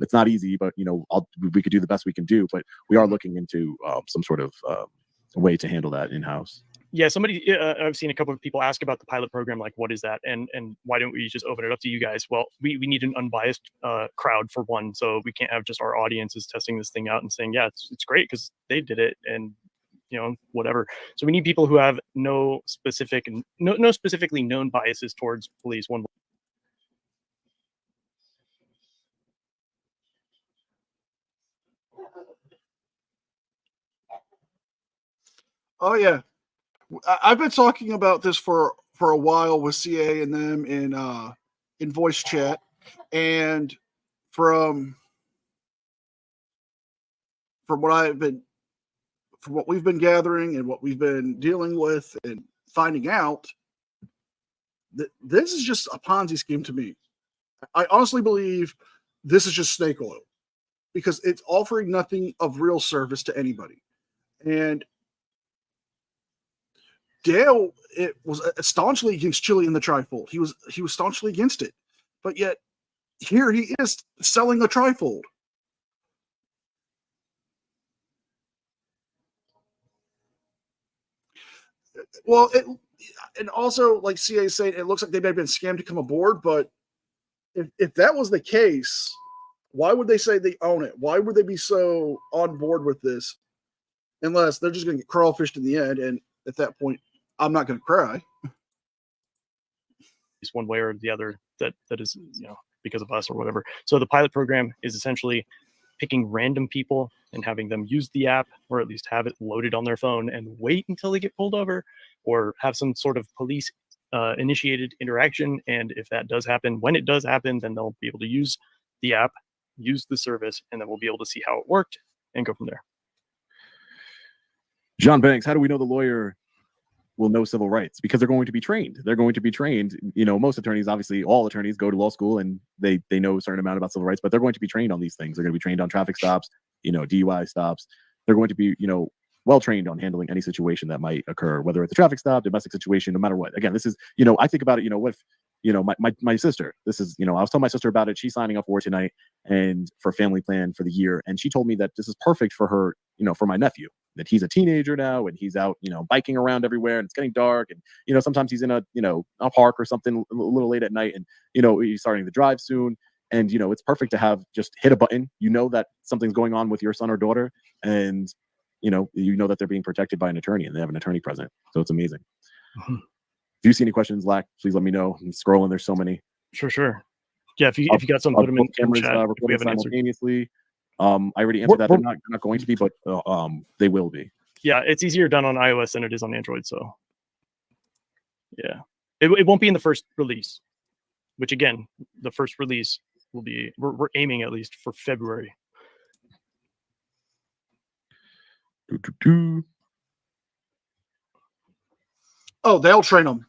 Speaker 9: It's not easy, but we could do the best we can do. But we are looking into some sort of way to handle that in house.
Speaker 13: Yeah, I've seen a couple of people ask about the pilot program, like what is that, and why don't we just open it up to you guys? Well, we need an unbiased crowd for one, so we can't have just our audiences testing this thing out and saying, yeah, it's great because they did it, and whatever. So we need people who have no specifically known biases towards police. One.
Speaker 1: Oh yeah, I've been talking about this for a while with CA and them in voice chat, and from what we've been gathering and what we've been dealing with and finding out, that this is just a Ponzi scheme to me. I honestly believe this is just snake oil because it's offering nothing of real service to anybody. And Dale, it was staunchly against Chile in the trifold. He was staunchly against it, but yet here he is selling a trifold. Well, and also like CA saying, it looks like they may have been scammed to come aboard. But if that was the case, why would they say they own it? Why would they be so on board with this? Unless they're just going to get crawfished in the end, and at that point, I'm not going to cry.
Speaker 13: It's one way or the other that is because of us or whatever. So the pilot program is essentially picking random people and having them use the app, or at least have it loaded on their phone and wait until they get pulled over, or have some sort of police initiated interaction. And if that does happen, when it does happen, then they'll be able to use the app, use the service, and then we'll be able to see how it worked and go from there.
Speaker 9: John Banks, how do we know the lawyer will know civil rights? Because they're going to be trained. They're going to be trained. Most attorneys, obviously all attorneys go to law school and they know a certain amount about civil rights, but they're going to be trained on these things. They're going to be trained on traffic stops, DUI stops. They're going to be, well trained on handling any situation that might occur, whether it's a traffic stop, domestic situation, no matter what. Again, this is, I think about it, what if, my sister, this is, I was telling my sister about it. She's signing up for it tonight and for family plan for the year. And she told me that this is perfect for her, for my nephew, that he's a teenager now and he's out, biking around everywhere and it's getting dark. And, sometimes he's in a park or something a little late at night and, he's starting to drive soon. And, it's perfect to have just hit a button, that something's going on with your son or daughter. And, that they're being protected by an attorney and they have an attorney present. So it's amazing. Mm-hmm. If you see any questions, Lack, please let me know. I'm scrolling. There's so many.
Speaker 13: Sure. Yeah, if you got some, put them in
Speaker 9: cameras
Speaker 13: chat. We have an
Speaker 9: simultaneously. I already answered that. They're not going to be, but they will be.
Speaker 13: Yeah, it's easier done on iOS than it is on Android. So yeah, it won't be in the first release, which again, the first release will be, we're aiming at least for February.
Speaker 1: Oh, they'll train them.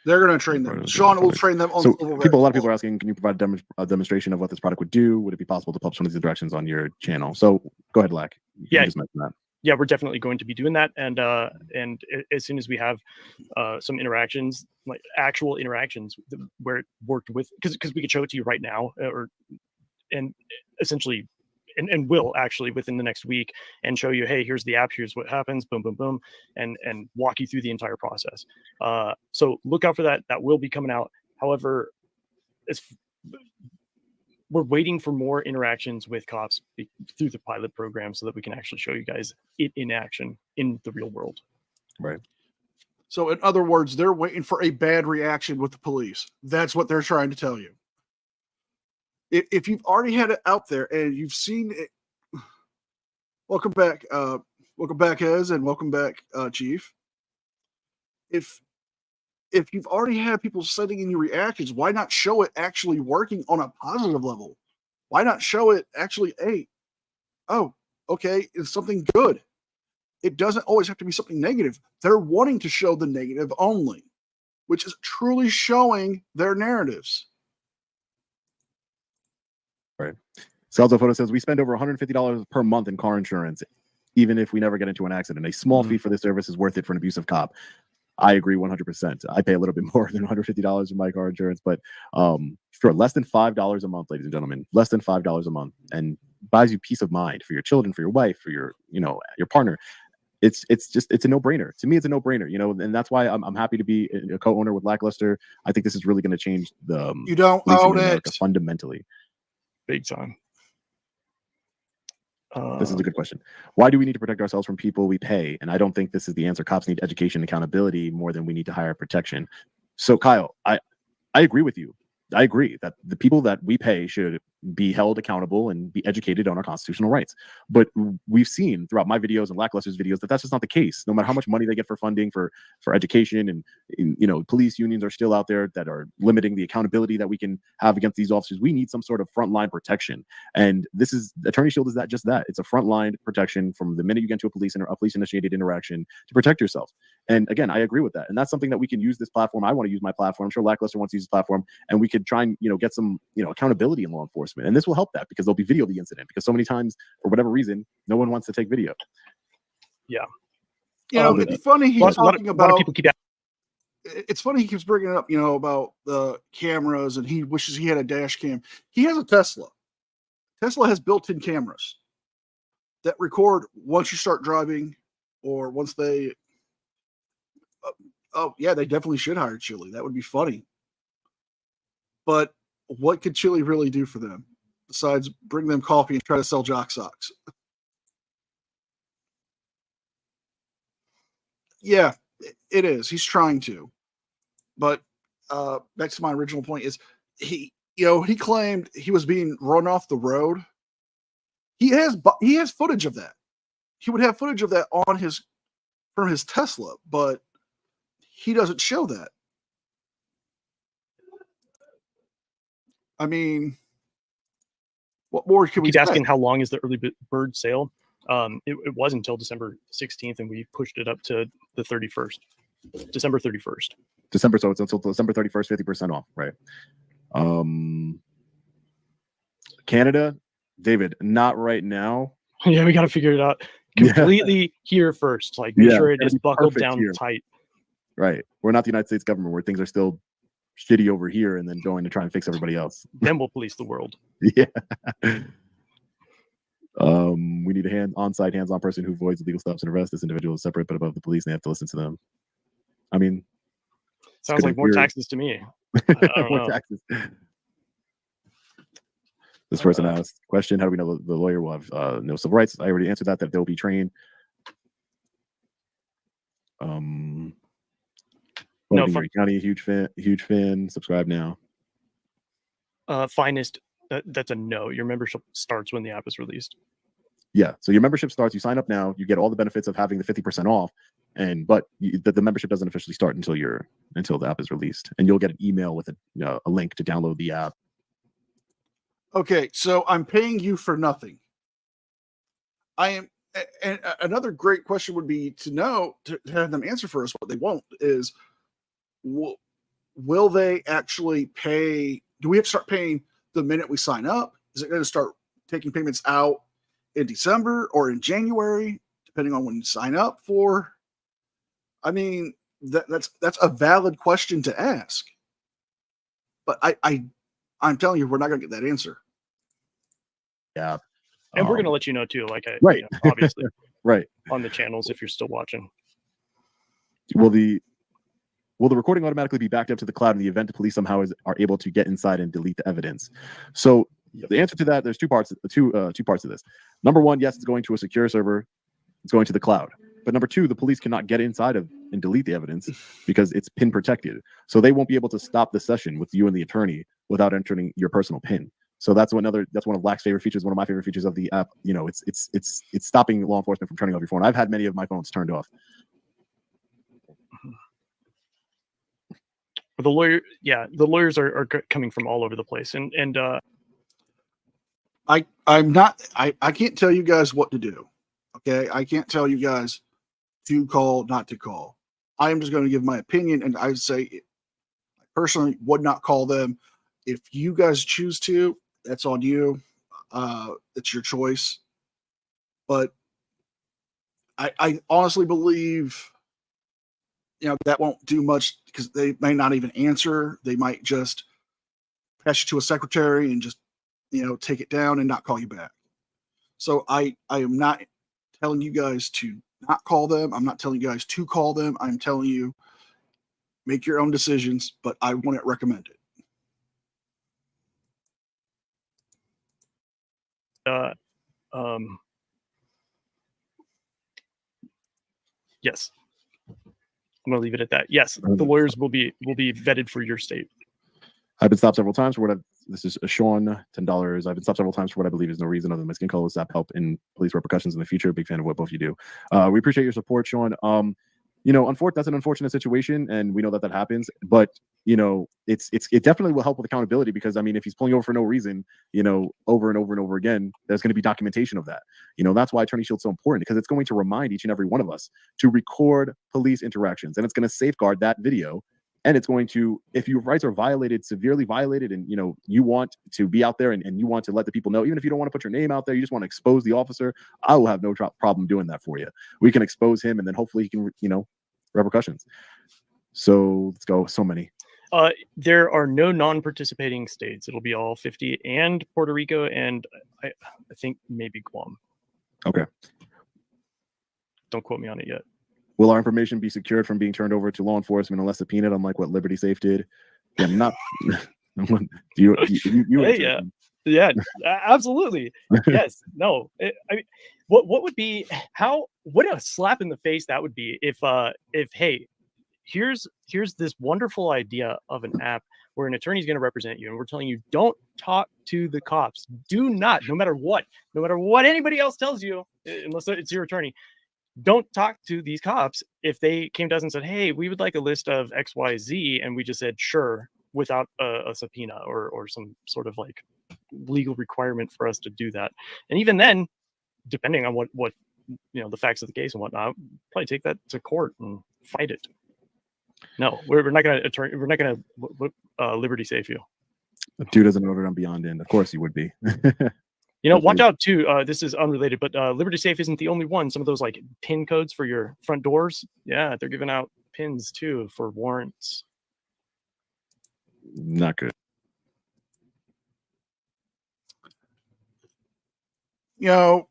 Speaker 1: They're going to train them. Sean will train them on.
Speaker 9: So a lot of people are asking, can you provide a demonstration of what this product would do? Would it be possible to publish one of these directions on your channel? So go ahead, Lack.
Speaker 13: Yeah.
Speaker 9: Just mention that.
Speaker 13: Yeah, we're definitely going to be doing that. And as soon as we have some interactions, like actual interactions where it worked with, because we could show it to you right now, and essentially, and will actually within the next week, and show you, hey, here's the app, here's what happens, boom, boom, boom, and walk you through the entire process. So look out for that. That will be coming out. However, we're waiting for more interactions with cops through the pilot program so that we can actually show you guys it in action in the real world.
Speaker 9: Right.
Speaker 1: So in other words, they're waiting for a bad reaction with the police. That's what they're trying to tell you. If you've already had it out there and you've seen it, welcome back, Hez, and welcome back, Chief. If if you've already had people sending in your reactions, why not show it actually working on a positive level? Why not show it actually, hey, oh, okay, it's something good. It doesn't always have to be something negative. They're wanting to show the negative only, which is truly showing their narratives.
Speaker 9: Right. Salzo Photo says we spend over $150 per month in car insurance, even if we never get into an accident. A small fee for this service is worth it for an abusive cop. I agree 100%. I pay a little bit more than $150 in my car insurance, but sure, less than $5 a month, ladies and gentlemen, less than $5 a month, and buys you peace of mind for your children, for your wife, for your, your partner. It's a no-brainer. To me, it's a no-brainer, and that's why I'm happy to be a co-owner with Lackluster. I think this is really going to change the
Speaker 1: you don't
Speaker 9: policing
Speaker 1: own
Speaker 9: in America
Speaker 1: it
Speaker 9: fundamentally.
Speaker 13: Big time.
Speaker 9: This is a good question. Why do we need to protect ourselves from people we pay? And I don't think this is the answer. Cops need education and accountability more than we need to hire protection. So Kyle, I agree with you. I agree that the people that we pay should be held accountable and be educated on our constitutional rights. But we've seen throughout my videos and Lackluster's videos that that's just not the case. No matter how much money they get for funding for education, and police unions are still out there that are limiting the accountability that we can have against these officers. We need some sort of frontline protection, and this is Attorney Shield is just that. It's a frontline protection from the minute you get into a police initiated interaction to protect yourself. And again, I agree with that, and that's something that we can use this platform. I want to use my platform. I'm sure Lackluster wants to use his platform, and we could try and get some accountability in law enforcement. And this will help that because there'll be video of the incident, because so many times for whatever reason no one wants to take video.
Speaker 13: Yeah,
Speaker 1: it's funny he's talking about.
Speaker 13: A lot of people keep.
Speaker 1: It's funny he keeps bringing it up, about the cameras, and he wishes he had a dash cam. He has a Tesla. Tesla has built-in cameras that record once you start driving, or once they. Oh yeah, they definitely should hire Chili. That would be funny. But what could Chili really do for them besides bring them coffee and try to sell jock socks? Yeah, it is. He's trying to. But back to my original point is he claimed he was being run off the road. He has footage of that. He would have footage of that from his Tesla, but he doesn't show that. I mean, what more can we
Speaker 13: keep asking
Speaker 1: expect?
Speaker 13: how long is the early bird sale? It was until December 16th, and we pushed it up to the 31st, December 31st.
Speaker 9: December, so it's until December 31st, 50% off, right? Canada, David, not right now.
Speaker 13: Yeah, we got to figure it out completely here first. Like, make sure it is buckled down
Speaker 9: here.
Speaker 13: tight.
Speaker 9: Right. We're not the United States government where things are still shitty over here and then going to try and fix everybody else.
Speaker 13: Then we'll police the world.
Speaker 9: Yeah. We need a on-site, hands-on person who avoids illegal stops and arrests. This individual is separate but above the police, and they have to listen to them. I mean,
Speaker 13: sounds like more taxes to me. I don't
Speaker 9: more
Speaker 13: know.
Speaker 9: taxes. This person asked, question, how do we know the lawyer will have no civil rights? I already answered that they'll be trained.
Speaker 13: No,
Speaker 9: County, huge fan. Subscribe now.
Speaker 13: Finest, that's a no. Your membership starts when the app is released.
Speaker 9: Yeah, so your membership starts. You sign up now. You get all the benefits of having the 50% off, but the membership doesn't officially start until the app is released, and you'll get an email with a link to download the app.
Speaker 1: Okay, so I'm paying you for nothing. And another great question would be to have them answer for us. What they won't is, will they actually pay? Do we have to start paying the minute we sign up? Is it going to start taking payments out in December or in January, depending on when you sign up for? I mean, that's a valid question to ask. But I'm telling you, we're not going to get that answer.
Speaker 9: Yeah.
Speaker 13: And we're going to let you know too,
Speaker 9: right.
Speaker 13: Obviously.
Speaker 9: Right.
Speaker 13: On the channels if you're still watching.
Speaker 9: Will the recording automatically be backed up to the cloud in the event the police somehow are able to get inside and delete the evidence? So the answer to that, there's two parts of this. Number one, yes, it's going to a secure server. It's going to the cloud. But number two, the police cannot get inside of and delete the evidence because it's PIN protected. So they won't be able to stop the session with you and the attorney without entering your personal PIN. So that's one of Lack's favorite features. One of my favorite features of the app. It's stopping law enforcement from turning off your phone. I've had many of my phones turned off.
Speaker 13: the lawyers are coming from all over the place, and
Speaker 1: I can't tell you guys what to do. Okay, I can't tell you guys to call, not to call. I am just going to give my opinion, and I say I personally would not call them. If you guys choose to, that's on you. It's your choice. But I honestly believe, that won't do much because they may not even answer. They might just pass you to a secretary and just, take it down and not call you back. So I am not telling you guys to not call them. I'm not telling you guys to call them. I'm telling you, make your own decisions, but I wouldn't recommend it.
Speaker 13: Yes, I'm gonna leave it at that. Yes, the lawyers will be vetted for your state.
Speaker 9: I've been stopped several times for what this is Sean, $10. I've been stopped several times for what I believe is no reason other than my skin color. Will help in police repercussions in the future. Big fan of what both you do. We appreciate your support, Sean. That's an unfortunate situation, and we know that happens. But it definitely will help with accountability because if he's pulling over for no reason, over and over and over again, there's going to be documentation of that. That's why Attorney Shield's so important because it's going to remind each and every one of us to record police interactions, and it's going to safeguard that video. And it's going to, if your rights are violated, severely violated, and you want to be out there and you want to let the people know, even if you don't want to put your name out there, you just want to expose the officer, I will have no problem doing that for you. We can expose him, and then hopefully he can, repercussions. So let's go. So many.
Speaker 13: There are no non-participating states. It'll be all 50 and Puerto Rico, and I think maybe Guam.
Speaker 9: Okay.
Speaker 13: Don't quote me on it yet.
Speaker 9: Will our information be secured from being turned over to law enforcement unless subpoenaed, unlike what Liberty Safe did? Yeah, not. you
Speaker 13: hey, yeah, absolutely. Yes. No. What would be what a slap in the face that would be if hey, here's this wonderful idea of an app where an attorney is going to represent you, and we're telling you don't talk to the cops. Do not, no matter what anybody else tells you, unless it's your attorney. Don't talk to these cops. If they came to us and said, hey, we would like a list of XYZ, and we just said, sure, without a subpoena or some sort of like legal requirement for us to do that. And even then, depending on what the facts of the case and whatnot, probably take that to court and fight it. No, we're not going to Liberty Safe you.
Speaker 9: Dude doesn't order on Beyond End. Of course he would be.
Speaker 13: Watch out too. This is unrelated, but Liberty Safe isn't the only one. Some of those like PIN codes for your front doors. Yeah, they're giving out pins too for warrants.
Speaker 9: Not good.
Speaker 1: I'm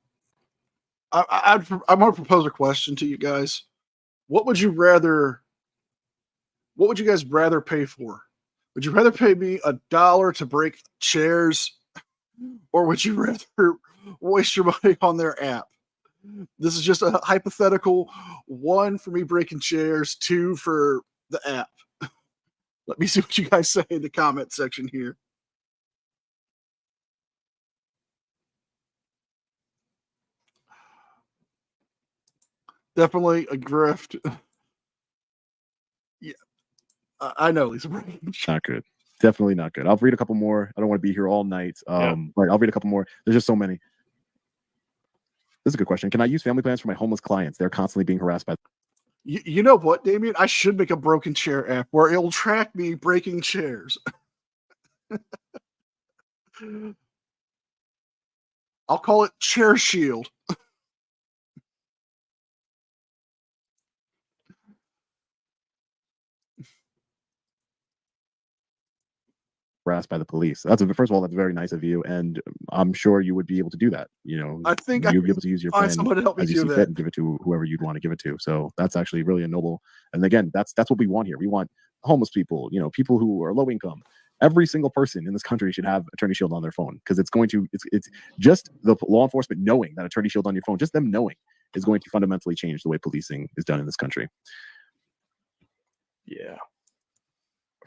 Speaker 1: going to propose a question to you guys. What would you guys rather pay for? Would you rather pay me $1 to break chairs? Or would you rather waste your money on their app? This is just a hypothetical. 1 for me breaking chairs, 2 for the app. Let me see what you guys say in the comment section here. Definitely a grift. Yeah, I know, Lisa.
Speaker 9: Not good. Definitely not good. I'll read a couple more. I don't want to be here all night. But I'll read a couple more. There's just so many. This is a good question. Can I use family plans for my homeless clients? They're constantly being harassed by.
Speaker 1: You know what, Damien? I should make a broken chair app where it'll track me breaking chairs. I'll call it Chair Shield.
Speaker 9: Harassed by the police. First of all, that's very nice of you, and I'm sure you would be able to do that.
Speaker 1: I think
Speaker 9: you'd be able to use your plan
Speaker 1: as you see
Speaker 9: fit and give it to whoever you'd want to give it to. So that's actually really a noble. And again, that's what we want here. We want homeless people, people who are low income. Every single person in this country should have Attorney Shield on their phone because it's just the law enforcement knowing that Attorney Shield on your phone, just them knowing is going to fundamentally change the way policing is done in this country.
Speaker 13: Yeah.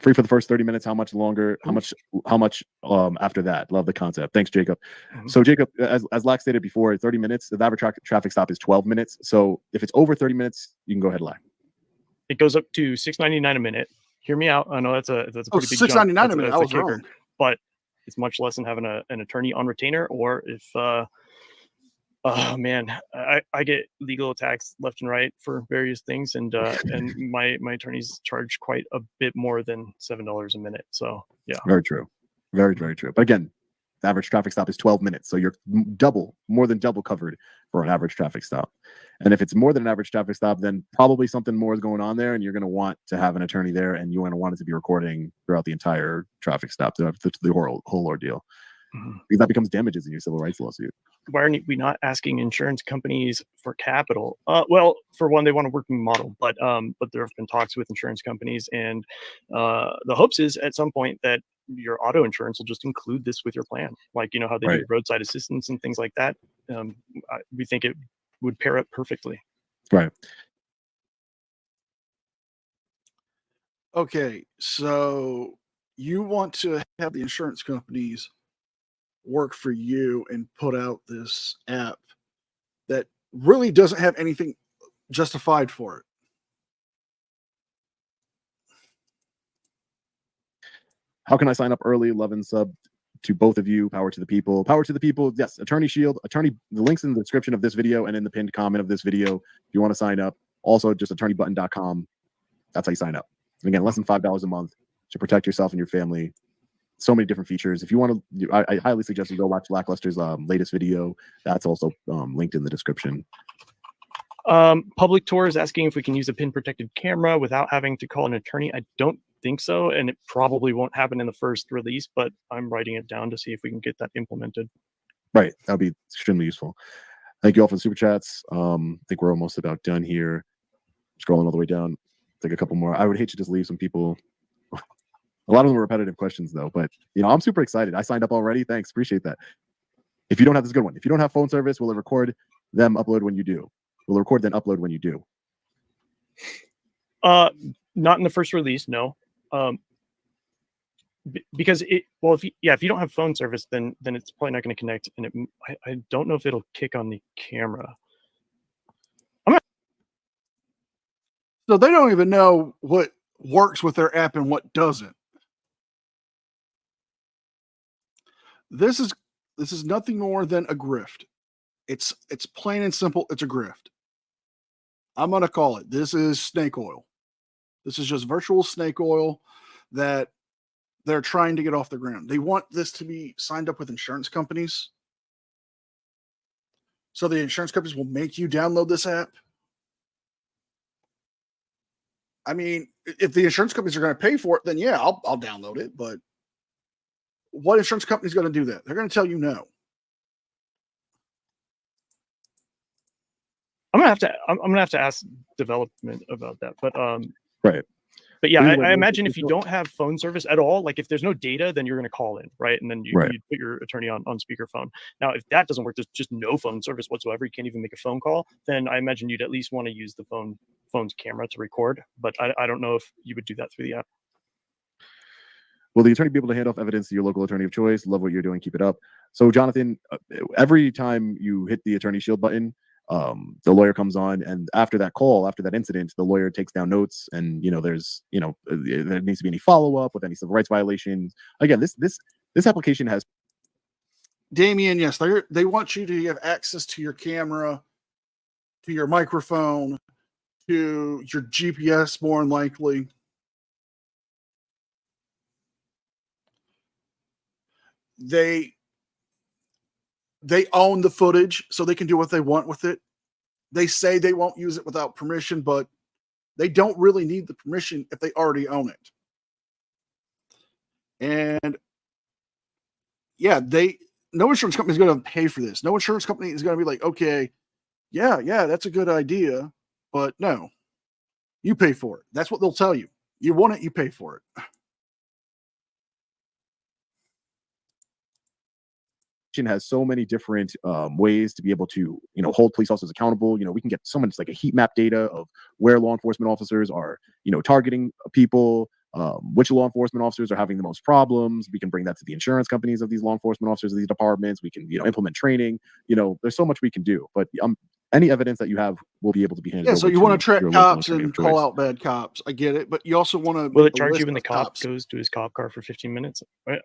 Speaker 9: Free for the first 30 minutes. How much longer? How much after that? Love the concept. Thanks, Jacob. Mm-hmm. So Jacob, as Lack stated before, 30 minutes. The average traffic stop is 12 minutes. So if it's over 30 minutes, you can go ahead, Lack.
Speaker 13: It goes up to $6.99 a minute. hear me out. I know that's a
Speaker 1: Oh,
Speaker 13: pretty big jump.
Speaker 1: $6.99 a
Speaker 13: That's
Speaker 1: minute. I
Speaker 13: that's
Speaker 1: was
Speaker 13: kicker.
Speaker 1: wrong.
Speaker 13: But it's much less than having an attorney on retainer, or if oh man, I get legal attacks left and right for various things, and my attorneys charge quite a bit more than $7 a minute. So yeah,
Speaker 9: Very true, very true. But again, the average traffic stop is 12 minutes, so you're more than double covered for an average traffic stop. And if it's more than an average traffic stop, then probably something more is going on there, and you're going to want to have an attorney there, and you want to want it to be recording throughout the entire traffic stop, the whole ordeal, because that becomes damages in your civil rights lawsuit.
Speaker 13: Why are we not asking insurance companies for capital? Well, for one, they want a working model, but there have been talks with insurance companies, and the hopes is at some point that your auto insurance will just include this with your plan, like how they do roadside assistance and things like that. We think it would pair up perfectly.
Speaker 9: Right.
Speaker 1: Okay, so you want to have the insurance companies work for you and put out this app that really doesn't have anything justified for it.
Speaker 9: How can I sign up early? Love and sub to both of you. Power to the people. Power to the people. Yes, Attorney Shield. The links in the description of this video and in the pinned comment of this video if you want to sign up. Also, just attorneybutton.com. That's how you sign up. And again, less than $5 a month to protect yourself and your family. So many different features. If you want to, I highly suggest you go watch Lackluster's latest video. That's also linked in the description.
Speaker 13: Public Tour is asking if we can use a pin protected camera without having to call an attorney. I don't think so, and it probably won't happen in the first release, but I'm writing it down to see if we can get that implemented.
Speaker 9: Right, that would be extremely useful. Thank you all for the super chats. I think we're almost about done here. Scrolling all the way down, take a couple more. I would hate to just leave some people. A lot of them are repetitive questions though, but I'm super excited. I signed up already. Thanks, appreciate that. If you don't have this good one, if you don't have phone service, will it record them upload when you do? Will it record then upload when you do?
Speaker 13: Not in the first release, no. Because if you don't have phone service, then it's probably not going to connect, and I don't know if it'll kick on the camera.
Speaker 1: So they don't even know what works with their app and what doesn't. This is nothing more than a grift. It's plain and simple. It's a grift. I'm going to call it. This is snake oil. This is just virtual snake oil that they're trying to get off the ground. They want this to be signed up with insurance companies. So the insurance companies will make you download this app. I mean, if the insurance companies are going to pay for it, then yeah, I'll download it. But what insurance company is going to do that? They're going to tell you no.
Speaker 13: I'm gonna have to ask development about that, but
Speaker 9: right.
Speaker 13: But yeah, I imagine if you don't have phone service at all, like if there's no data, then you're gonna call in, right? And then you put your attorney on speakerphone. Now, if that doesn't work, there's just no phone service whatsoever. You can't even make a phone call. Then I imagine you'd at least want to use the phone's camera to record. But I don't know if you would do that through the app.
Speaker 9: Will the attorney be able to hand off evidence to your local attorney of choice? Love what you're doing. Keep it up. So, Jonathan, every time you hit the Attorney Shield button, the lawyer comes on, and after that call, after that incident, the lawyer takes down notes, and there's there needs to be any follow-up with any civil rights violations. Again, this application has
Speaker 1: Damien, yes, they want you to have access to your camera, to your microphone, to your GPS, more than likely. They own the footage, so they can do what they want with it. They say they won't use it without permission, but they don't really need the permission if they already own it. And yeah, no insurance company is going to pay for this. No insurance company is going to be like, okay, yeah, that's a good idea, but no, you pay for it. That's what they'll tell you. You want it, you pay for it.
Speaker 9: has so many different ways to be able to hold police officers accountable. We can get so much like a heat map data of where law enforcement officers are targeting people, which law enforcement officers are having the most problems. We can bring that to the insurance companies of these law enforcement officers of these departments. We can implement training. There's so much we can do, but any evidence that you have will be able to be handed
Speaker 1: Yeah,
Speaker 9: over
Speaker 1: so you want to track
Speaker 9: your local
Speaker 1: cops
Speaker 9: attorney
Speaker 1: and
Speaker 9: of
Speaker 1: call
Speaker 9: choice.
Speaker 1: out bad cops. I get it, but you also want to.
Speaker 13: Will it charge you when the cop goes to his cop car for 15 minutes? I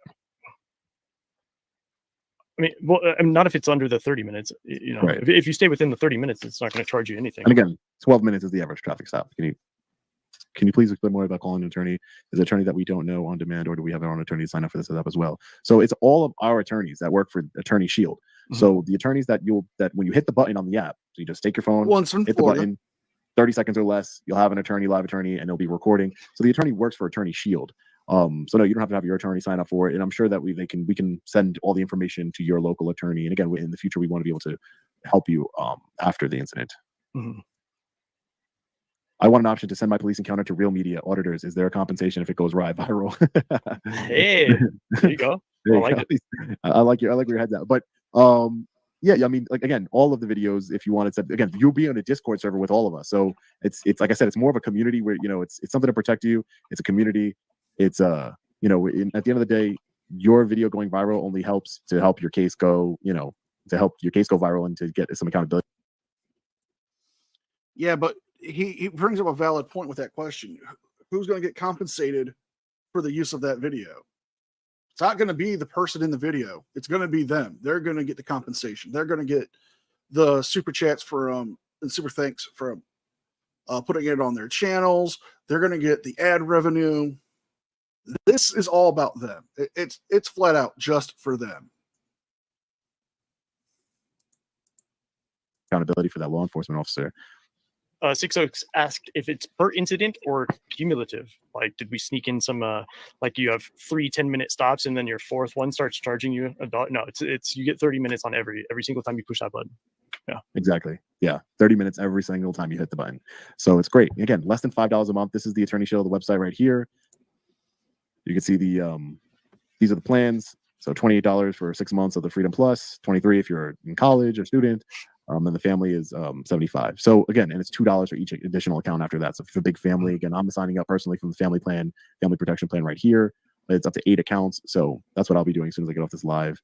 Speaker 13: mean, well, not if it's under the 30 minutes. You know,
Speaker 9: Right.
Speaker 13: if you stay within the 30 minutes, it's not going to charge you anything.
Speaker 9: And again, 12 minutes is the average traffic stop. Can you please explain more about calling an attorney? Is an attorney that we don't know on demand, or do we have our own attorney to sign up for this setup as well? So it's all of our attorneys that work for Attorney Shield. So the attorneys that when you hit the button on the app, so you just take your phone, hit the button, 30 seconds or less, you'll have an attorney, live attorney, and they'll be recording. So the attorney works for Attorney Shield. So no, you don't have to have your attorney sign up for it. And I'm sure that we can send all the information to your local attorney. And again, in the future, we want to be able to help you after the incident. I want an option to send my police encounter to real media auditors. Is there a compensation if it goes viral?
Speaker 13: Hey, there you go.
Speaker 9: I like where your head's at. But yeah, I mean, like, again, all of the videos, if you wanted to, again, you'll be on a Discord server with all of us. So it's like I said, it's more of a community where, it's something to protect you. It's a community. It's at the end of the day, your video going viral only helps to help your case go, to help your case go viral and to get some accountability.
Speaker 1: Yeah, but he brings up a valid point with that question. Who's going to get compensated for the use of that video? It's not going to be the person in the video. It's going to be them. They're going to get the compensation. They're going to get the super chats for and super thanks for putting it on their channels. They're going to get the ad revenue. This is all about them. It's flat out just for them.
Speaker 9: Accountability for that law enforcement officer.
Speaker 13: Six Oaks asked if it's per incident or cumulative. Like, did we sneak in some like you have 3 10-minute stops and then your fourth one starts charging you $1? No, it's you get 30 minutes on every single time you push that button. Yeah,
Speaker 9: exactly. Yeah, 30 minutes every single time you hit the button. So it's great. Again, less than $5 a month. This is the Attorney Shield, the website right here. You can see the these are the plans. So $28 for 6 months of the Freedom Plus, $23 if you're in college or student. And the family is $75. So again, and it's $2 for each additional account after that. So if you're a big family, again, I'm signing up personally from the family protection plan right here. It's up to 8 accounts. So that's what I'll be doing as soon as I get off this live.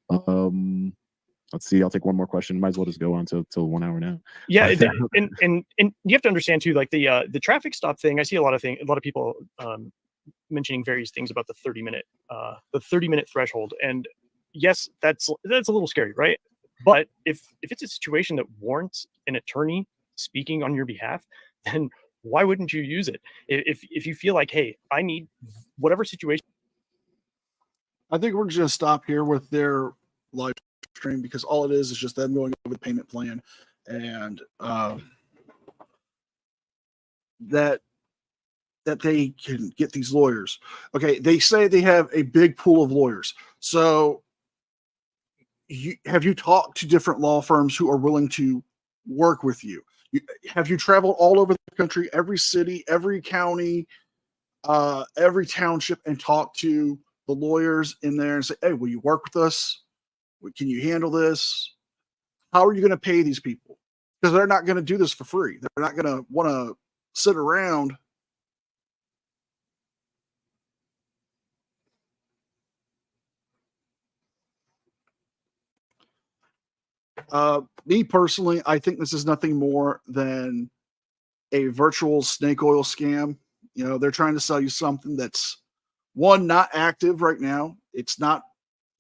Speaker 9: Let's see. I'll take one more question. Might as well just go on till 1 hour now.
Speaker 13: Yeah, and you have to understand too, like the traffic stop thing. I see a lot of people mentioning various things about the 30-minute threshold. And yes, that's a little scary, right? But if it's a situation that warrants an attorney speaking on your behalf, then why wouldn't you use it? If you feel like, hey, I need whatever situation.
Speaker 1: I think we're just going to stop here with their live stream because all it is just them going over the payment plan and that they can get these lawyers. Okay, they say they have a big pool of lawyers. So have you talked to different law firms who are willing to work with you? Have you traveled all over the country, every city, every county, every township, and talked to the lawyers in there and say, hey, will you work with us? Can you handle this? How are you going to pay these people? Because they're not going to do this for free. They're not going to want to sit around. Me personally, I think this is nothing more than a virtual snake oil scam. They're trying to sell you something that's not active right now. It's not,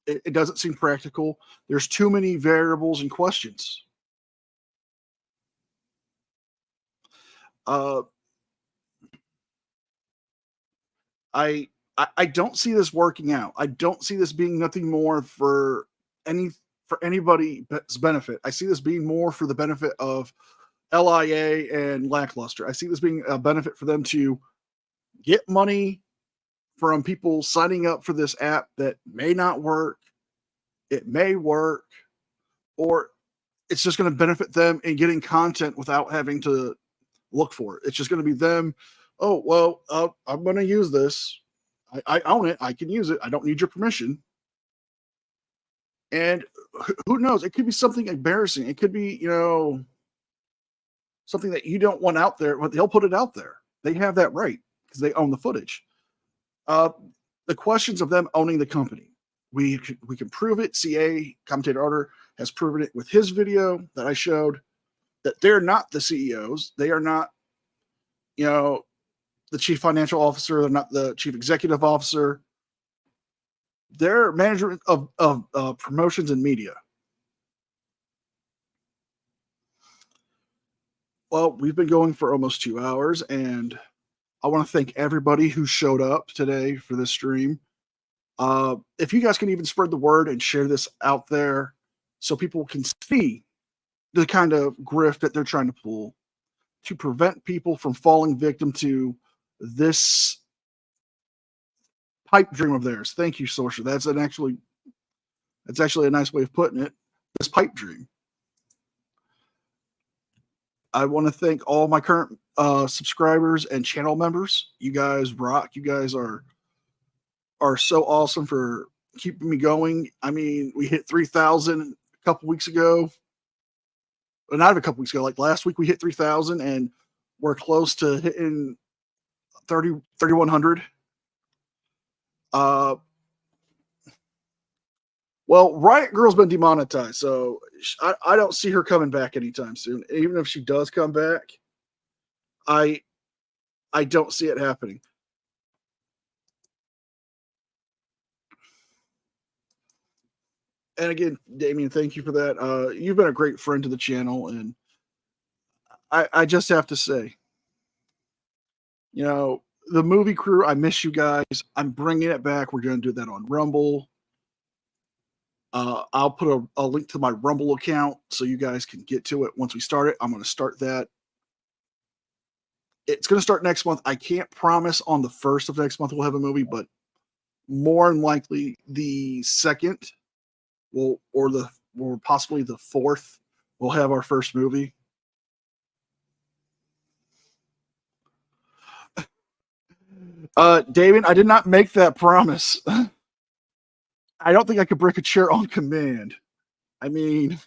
Speaker 1: it doesn't seem practical. There's too many variables and questions. I don't see this working out. I don't see this being nothing more for anybody's benefit. I see this being more for the benefit of LIA and Lackluster. I see this being a benefit for them to get money from people signing up for this app that may not work. It may work, or it's just going to benefit them in getting content without having to look for it. It's just going to be them. Oh, well, I'm going to use this. I own it. I can use it. I don't need your permission. And who knows? It could be something embarrassing. It could be, something that you don't want out there, but they'll put it out there. They have that right because they own the footage. The questions of them owning the company. We can prove it. CA, Commentator Order, has proven it with his video that I showed. that they're not the CEOs. They are not, you know, the chief financial officer. They're not the chief executive officer. They're management of promotions and media. Well, we've been going for almost 2 hours, and I want to thank everybody who showed up today for this stream. If you guys can even spread the word and share this out there so people can see the kind of grift that they're trying to pull to prevent people from falling victim to this pipe dream of theirs. Thank you, Sorcerer. That's actually a nice way of putting it. This pipe dream. I want to thank all my current subscribers and channel members. You guys rock. You guys are so awesome for keeping me going. I mean, we hit 3,000 a couple weeks ago. Well, not a couple weeks ago. Like last week, we hit 3,000, and we're close to hitting 3,100. Well, Riot Girl's been demonetized, so I don't see her coming back anytime soon. Even if she does come back, I don't see it happening. And again, Damien, thank you for that. You've been a great friend to the channel, and I just have to say, you know, the movie crew, I miss you guys. I'm bringing it back. We're going to do that on Rumble. I'll put a link to my Rumble account so you guys can get to it once we start it. I'm going to start that. It's going to start next month. I can't promise on the 1st of next month we'll have a movie, but more than likely the 2nd or possibly the 4th we'll have our first movie. David, I did not make that promise. I don't think I could break a chair on command. I mean,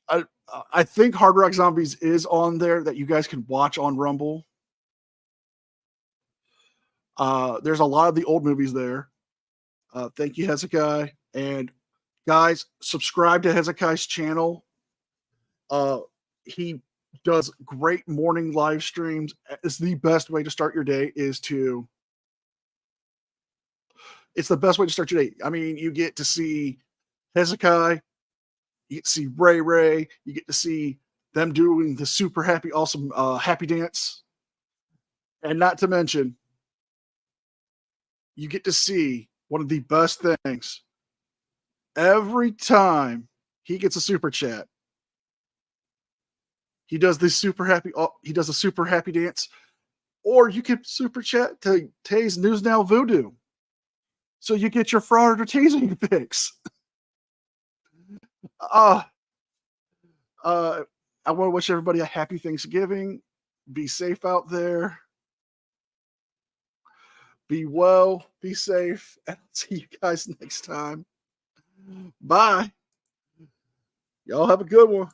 Speaker 1: I think Hard Rock Zombies is on there that you guys can watch on Rumble. There's a lot of the old movies there. Thank you, Hezekiah. And guys, subscribe to Hezekiah's channel. He does great morning live streams. It's the best way to start your day it's the best way to start your day. I mean, you get to see Hezekiah, you get to see Ray, you get to see them doing the super happy, awesome happy dance. And not to mention, you get to see one of the best things. Every time he gets a super chat, he does the super happy dance, or you can super chat to Tay's News Now Voodoo. So you get your fraud or tasing picks. I want to wish everybody a happy Thanksgiving. Be safe out there. Be well, be safe, and I'll see you guys next time. Bye. Y'all have a good one.